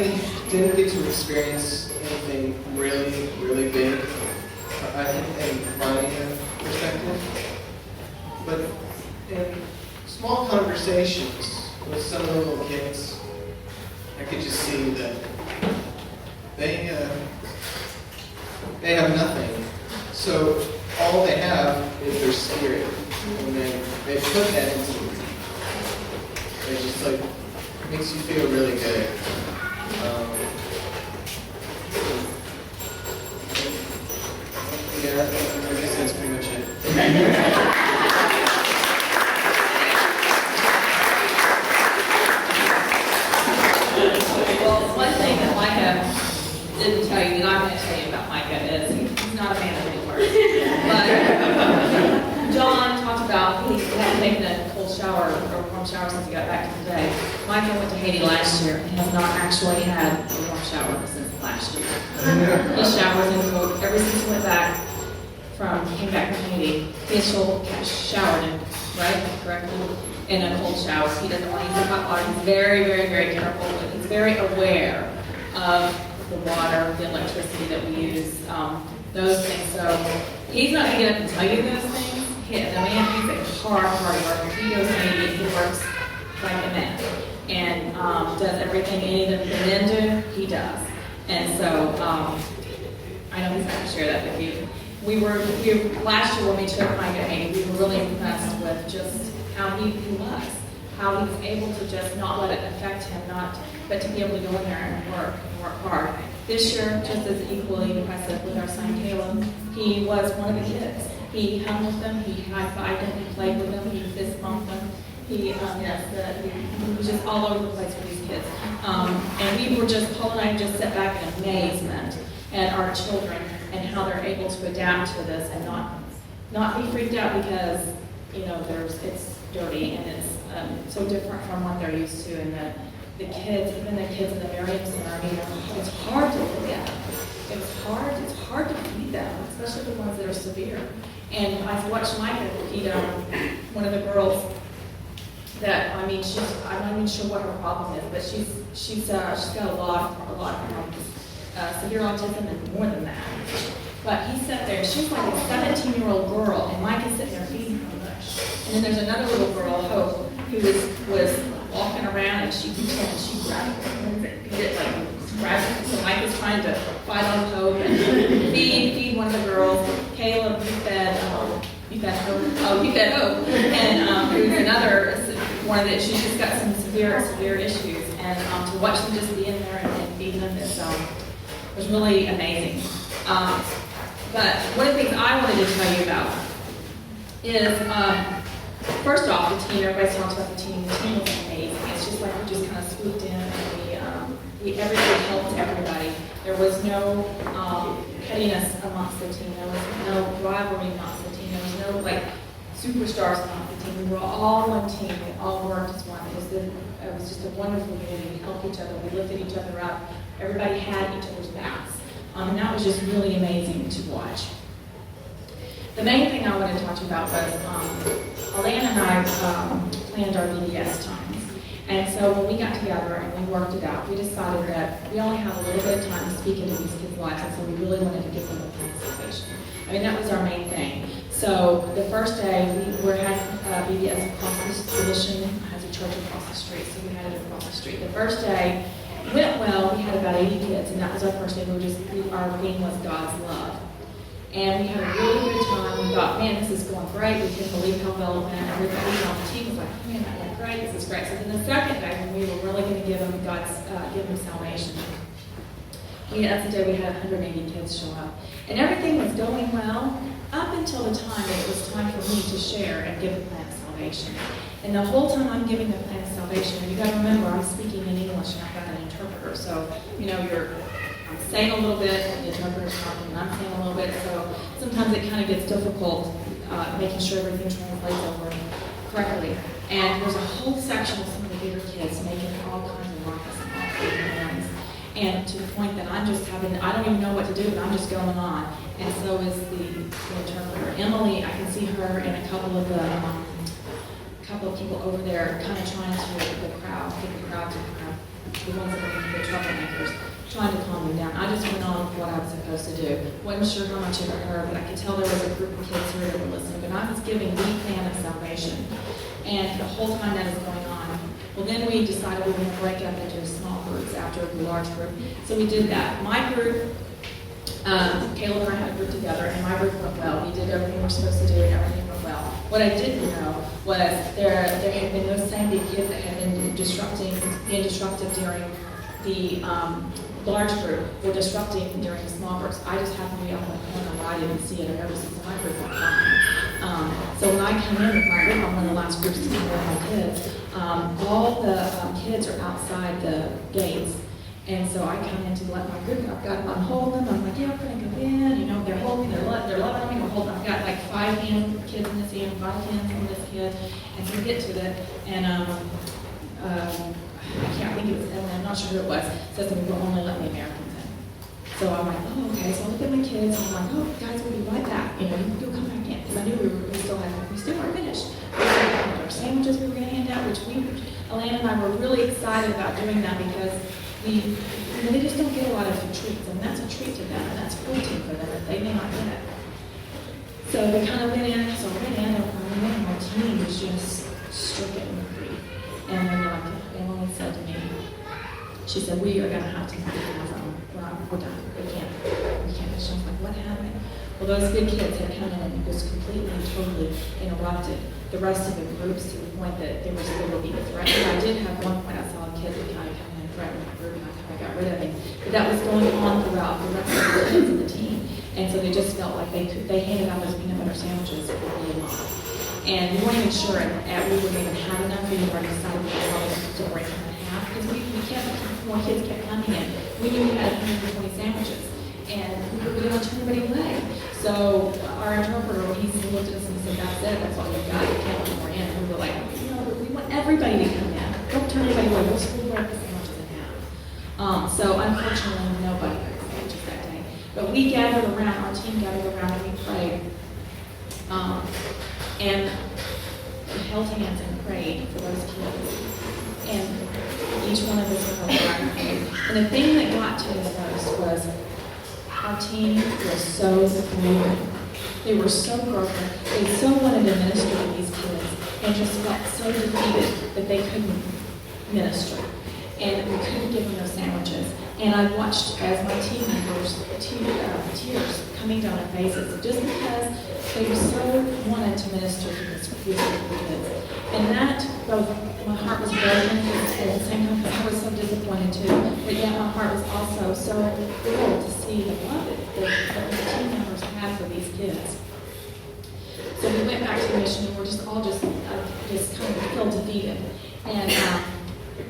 S10: didn't get to experience anything really, really big, I think, in my perspective. But in small conversations with some of the little kids, I could just see that they have nothing. So all they have is their spirit. And they put that into it. It just like makes you feel really good. Yeah, I guess that's pretty much it.
S11: Well, one thing that Micah didn't tell you, that I'm going to tell you about Micah, is he's not a man of many words. But John talked about he hadn't taken a cold shower or warm shower since he got back to today. Micah went to Haiti last year and has not actually had a warm shower since last year. He showers in cold ever since he came back from Haiti. He has showered in, right? Correctly? In a cold shower. He doesn't want to use the hot water. He's very, very, very careful, but he's very aware of the water, the electricity that we use, those things. So he's not going to get up and tell you those things. The man, he's a hard worker. He goes to Haiti and he works like a man and does everything any of the men do, he does. And so I know he's not going to share that with you. We were last year when we took Mike to Haiti, we were really impressed with just how he was, how he was able to just not let it affect him, but to be able to go in there and work hard. This year, just as equally impressive with our son Caleb, he was one of the kids. He hung with them, he high-fived them, he played with them, he fist bumped them. He was just all over the place with these kids. And we were Paul and I just sat back in amazement at our children and how they're able to adapt to this and not be freaked out because, it's dirty and it's so different from what they're used to. And the kids, even the kids in the Miriam Center, it's hard to feed them. It's hard to feed them, especially the ones that are severe. And I watched Micah feed one of the girls that, I'm not even sure what her problem is, but she's got a lot of problems. severe autism and more than that. But he sat there, she's like a 17-year-old girl, and Mike is sitting there feeding her lunch. And then there's another little girl, Hope, who was walking around, and she reached in and she grabbed her and beat it, like, grabbed it. So Mike was trying to fight on Hope and feed one of the girls. Caleb, you fed Hope. Oh, you fed Hope. And who's another one that she's just got some severe issues. And to watch them just be in there and feeding them was really amazing. But one of the things I wanted to tell you about is, first off, the team. Everybody's talked about the team. The team was amazing. It's just like we just kind of swooped in and everybody helped everybody. There was no pettiness amongst the team. There was no rivalry amongst the team. There was no like superstars amongst the team. We were all one team. We all worked as one. It was just a wonderful unity. We helped each other. We lifted each other up. Everybody had each other's backs. And that was just really amazing to watch. The main thing I wanted to talk to you about was Alana and I planned our VBS times. And so when we got together and we worked it out, we decided that we only have a little bit of time to speak into these kids' lives, and so we really wanted to give them a participation. I mean, that was our main thing. So the first day, we had VBS across the mission, has a church across the street, so we had it across the street. The first day went well. We had about 80 kids, and that was our first day. Our theme was God's love. And we had a really good time. We thought, man, this is going great. We couldn't believe how well it went. Everybody on the team was like, man, that went great. This is great. So then the second day, when we were really going to give them salvation, that's the day we had 180 kids show up. And everything was going well up until the time that it was time for me to share and give the plan of salvation. And the whole time I'm giving the plan of salvation, and you got to remember, I'm speaking in English and I've got an interpreter. So, I'm saying a little bit, and the interpreter's talking, and I'm saying a little bit. So sometimes it kind of gets difficult making sure everything translates over correctly. And there's a whole section of some of the bigger kids making all kinds of ruckus and all kinds of noise. And to the point that I don't even know what to do, but I'm just going on. And so is the interpreter. Emily, I can see her and a couple of people over there kind of trying to get the crowd to the ones that are the troublemakers, trying to calm them down. I just went on with what I was supposed to do. Wasn't sure how much of it heard, but I could tell there was a group of kids here that were listening. But I was giving the plan of salvation. And the whole time that is going on, well, then we decided we were going to break up into small groups after the large group. So we did that. My group, Caleb and I had a group together, and my group went well. We did everything we were supposed to do, and everything went well. What I didn't know was there had been those same big kids that had been being disruptive during the large group, were disrupting during the small groups. I just happened to be up in the corner where I didn't see it, and ever since my group went fine. So when I come in with my group, I'm one of the last groups to come with my kids. All the kids are outside the gates. And so I come in to let my group, I'm holding them, I'm like, yeah, we're gonna go in, they're holding me, they're loving me, we're holding, I've got like 5 kids in this hand, 5 hands in this kid, and so we get to it, and I can't think it was Emily, I'm not sure who it was, says to me, we'll only let the Americans in. So I'm like, oh, okay, so I look at my kids, and I'm like, oh, guys, we'll be right back, you'll come back in, because I knew we still weren't finished. We still had our sandwiches we were gonna hand out, which Alana and I were really excited about doing that, because they just don't get a lot of treats, and that's a treat to them, and that's protein for them that they may not get. So they kind of went in, and my team was just stricken with grief. And then Emily said to me, she said, we are going to have to move on. We're done. We can't. She was like, what happened? Well, those big kids had come in and just completely and totally interrupted the rest of the groups to the point that they were being threatened. I did have one point, I saw a kid that kind of come in and threatened my group, and I kind of got rid of him. But that was going on throughout the rest of the kids in the team. And so they just felt like they handed out those peanut butter sandwiches really long. And we weren't even sure we wouldn't even have enough. We already decided to break them in half, because we kept, more kids kept coming in. We knew we had 120 sandwiches, and we didn't want to turn anybody away. So our interpreter, he looked at us and he said, that's it, that's all you've got, you can't let more in. And we were like, we want everybody to come in. Don't turn anybody away, we'll still break the sandwiches in half. So unfortunately, nobody got sandwiches that day. But we gathered around, our team gathered around, and we prayed. And held hands and prayed for those kids. And each one of us were home. And the thing that got to me the most was our team was so broken. They were so broken. They so wanted to minister to these kids and just felt so defeated that they couldn't minister. And we couldn't give them those sandwiches. And I watched as my team members, tears coming down their faces, just because they so wanted to minister to these kids. And that, both my heart was broken, and at the same time, I was so disappointed too. But yet my heart was also so thrilled to see the love that my team members had for these kids. So we went back to the mission, and we're just all just kind of feel defeated. And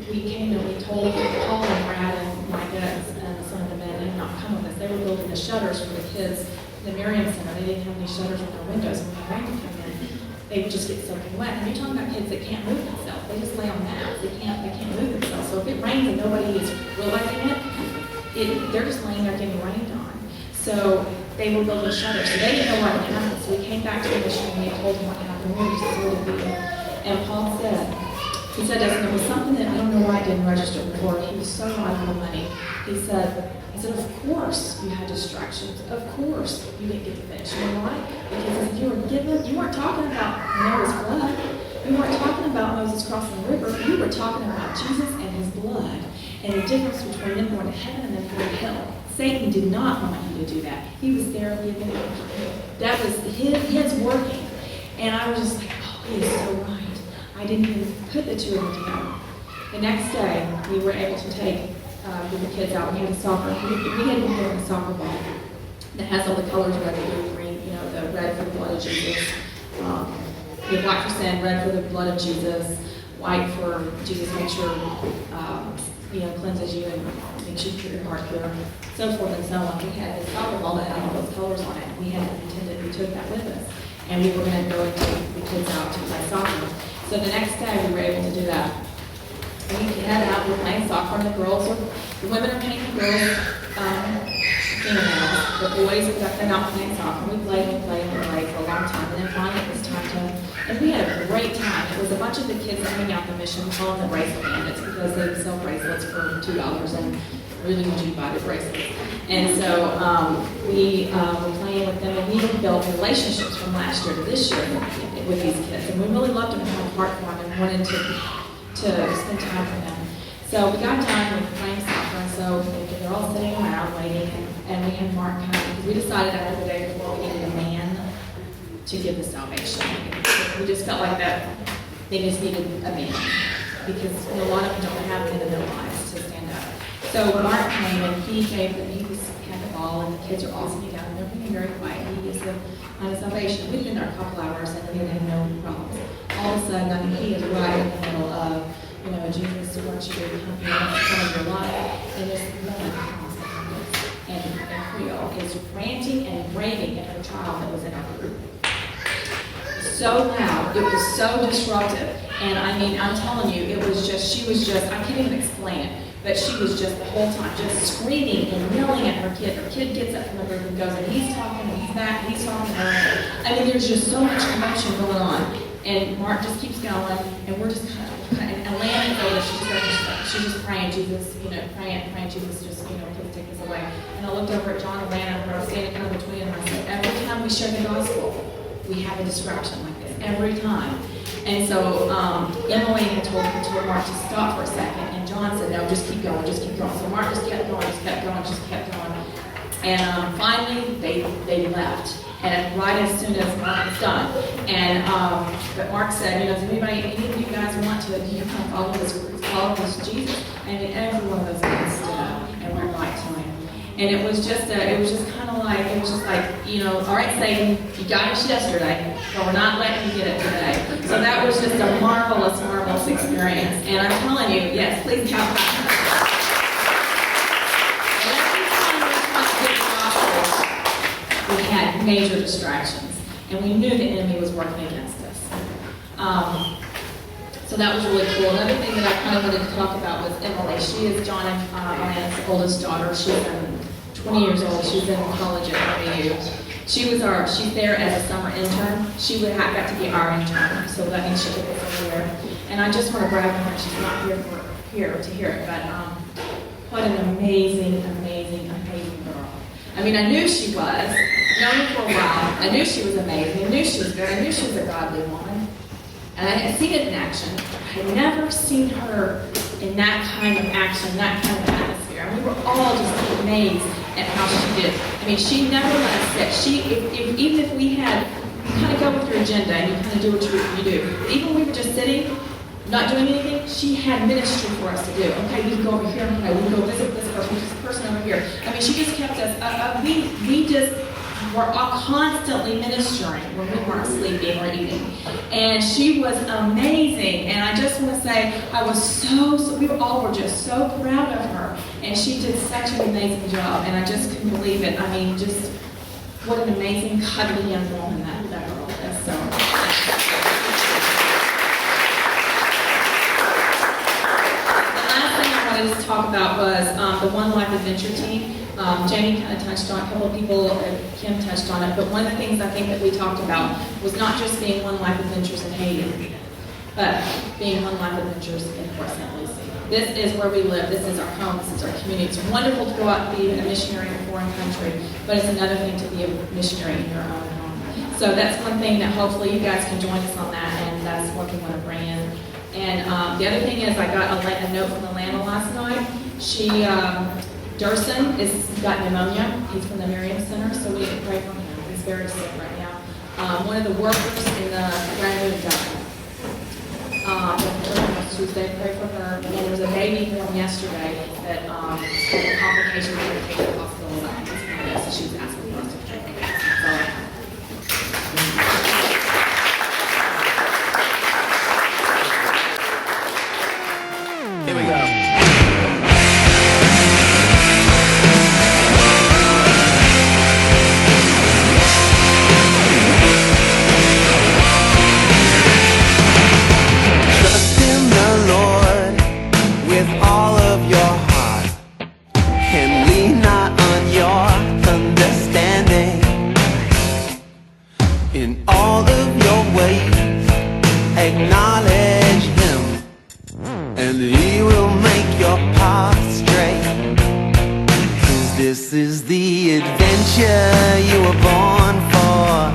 S11: we came and we told Paul and Brad and Micah and some of the men had not come with us. They were building the shutters for the kids in the Miriam Center. They didn't have any shutters on their windows when the rain would come in. They would just get soaking wet. And you're talking about kids that can't move themselves. They just lay on mats. They can't move themselves. So if it rains and nobody is realizing it, they're just laying there getting rained on. So they were building shutters. So they didn't know what had happened. So we came back to the mission and we told them what happened. We were just so defeated. And Paul said, he said, there was something that I don't know why I didn't register before. He was so out of money. He said, of course you had distractions. Of course you didn't get to finish. You know why? Because if you were given, you weren't talking about Noah's flood. You weren't talking about Moses crossing the river. You were talking about Jesus and his blood and the difference between them going to heaven and them going to hell. Satan did not want you to do that. He was there giving. That was his working. And I was just like, oh, he is so right. I didn't even put the two of them together. The next day, we were able to take the kids out. We had a soccer. We had been given a soccer ball that has all the colors, red, blue, green. You know, the red for the blood of Jesus, the black for sin, red for the blood of Jesus, white for Jesus makes sure cleanses you and makes you keep your heart pure, so forth and so on. We had this soccer ball that had all those colors on it. We took that with us, and we were going to go and take the kids out to play soccer. So the next day we were able to do that. We had out, we were playing soccer, and the women are painting the girls, fingernails. The boys got them out playing soccer. We played for a long time, and then finally it was time to, and we had a great time. It was a bunch of the kids hanging out the mission calling them bracelet bandits because they would sell bracelets for $2 and really want you to buy the bracelets. And so we were playing with them, and we had built relationships from last year to this year with these kids. And we really loved them and had a heart for them and wanted to spend time with them. So we got done with playing soccer, and so they're all sitting around waiting, and we had Mark come because we decided after the day before we needed a man to give the salvation. We just felt like that they just needed a man because a lot of them don't have men in their lives to stand up. So Mark came and he had the ball, and the kids are all sitting down and they're being very quiet. He gives them on the salvation. We've been there a couple hours and we had no problems. All of a sudden, he is right in the middle of, Jesus wants you to come here and your life. And this woman comes and Creole is ranting and raving at her child that was in our group. So loud, it was so disruptive. And I mean, I'm telling you, she was just, I can't even explain it. But she was just the whole time just screaming and yelling at her kid. Her kid gets up from the group and goes, and he's talking, and he's back, he's talking to her. I mean, there's just so much commotion going on. And Mark just keeps going, and we're just kind of, and Lana is older, she's just praying, Jesus, praying, Jesus, just, please take this away. And I looked over at John and Lana, and I was standing kind of between them, and I said, every time we share the gospel, we have a distraction like this, every time. And so Emily had told Mark to stop for a second, and John said, no, just keep going, just keep going. So Mark just kept going, just kept going. And finally, they left. And right as soon as Mark was done. And but Mark said, does any of you guys want to follow this Jesus? And every one of those guys stood up and went right to him. And it was just kind of like, all right, Satan, you got us yesterday, but we're not letting you get it today. So that was just a marvelous, marvelous experience. And I'm telling you, yes, please count back. We had major distractions, and we knew the enemy was working against us. So that was really cool. Another thing that I kind of wanted to talk about was Emily. She is John and Anna's oldest daughter. She's 20 years old. She's in college at NYU. She's there as a summer intern, she would have got to be our intern, so that means she did it for a year. And I just want to brag on her. She's not here to hear it, but what an amazing, amazing, amazing girl. I mean, I knew she was. Known her for a while. I knew she was amazing. I knew she was good. I knew she was a godly woman. And I had seen it in action. I had never seen her in that kind of action, that kind of atmosphere. And we were all just amazed at how she did. I mean, she never let us sit. Even if we had, you kind of go with your agenda and you kind of do what you do. But even when we were just sitting, not doing anything, she had ministry for us to do. Okay, we go over here, okay, we go visit this person over here. I mean, she just kept us, we just were all constantly ministering when we weren't sleeping or eating. And she was amazing. And I just want to say, I was we all were just so proud of her. And she did such an amazing job. And I just couldn't believe it. I mean, just what an amazing, cuddly young woman that girl is. So. To talk about was the One Life Adventure team. Jamie kind of touched on, a couple of people, Kim touched on it, but one of the things I think that we talked about was not just being One Life Adventures in Haiti, but being One Life Adventures in Port St. Lucie. This is where we live, this is our home, this is our community. It's wonderful to go out and be a missionary in a foreign country, but it's another thing to be a missionary in your own home. So that's one thing that hopefully you guys can join us on that, and that's what we want to bring in. And the other thing is I got a note from Atlanta last night. Durson has got pneumonia. He's from the Miriam Center, so we need to pray for him. He's very sick right now. One of the workers in the Grand died. Tuesday, pray for her. And there was a baby born yesterday that had complications that were taken to the hospital. So she was asking for us to pray for her.
S1: Here we go.
S12: Trust in the Lord with all of your heart, and lean not on your understanding. In all of your ways, acknowledge Him, and He will make your path straight. 'Cause this is the adventure you were born for.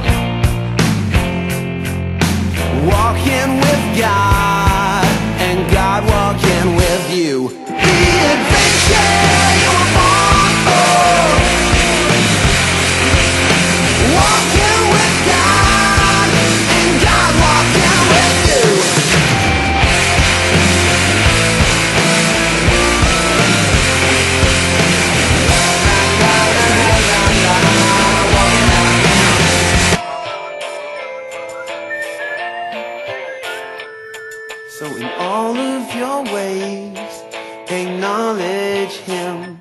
S12: Walking with God, and God walking with you. The adventure you were born for. Walking with God, and God walking with you. So in all of your ways, acknowledge Him,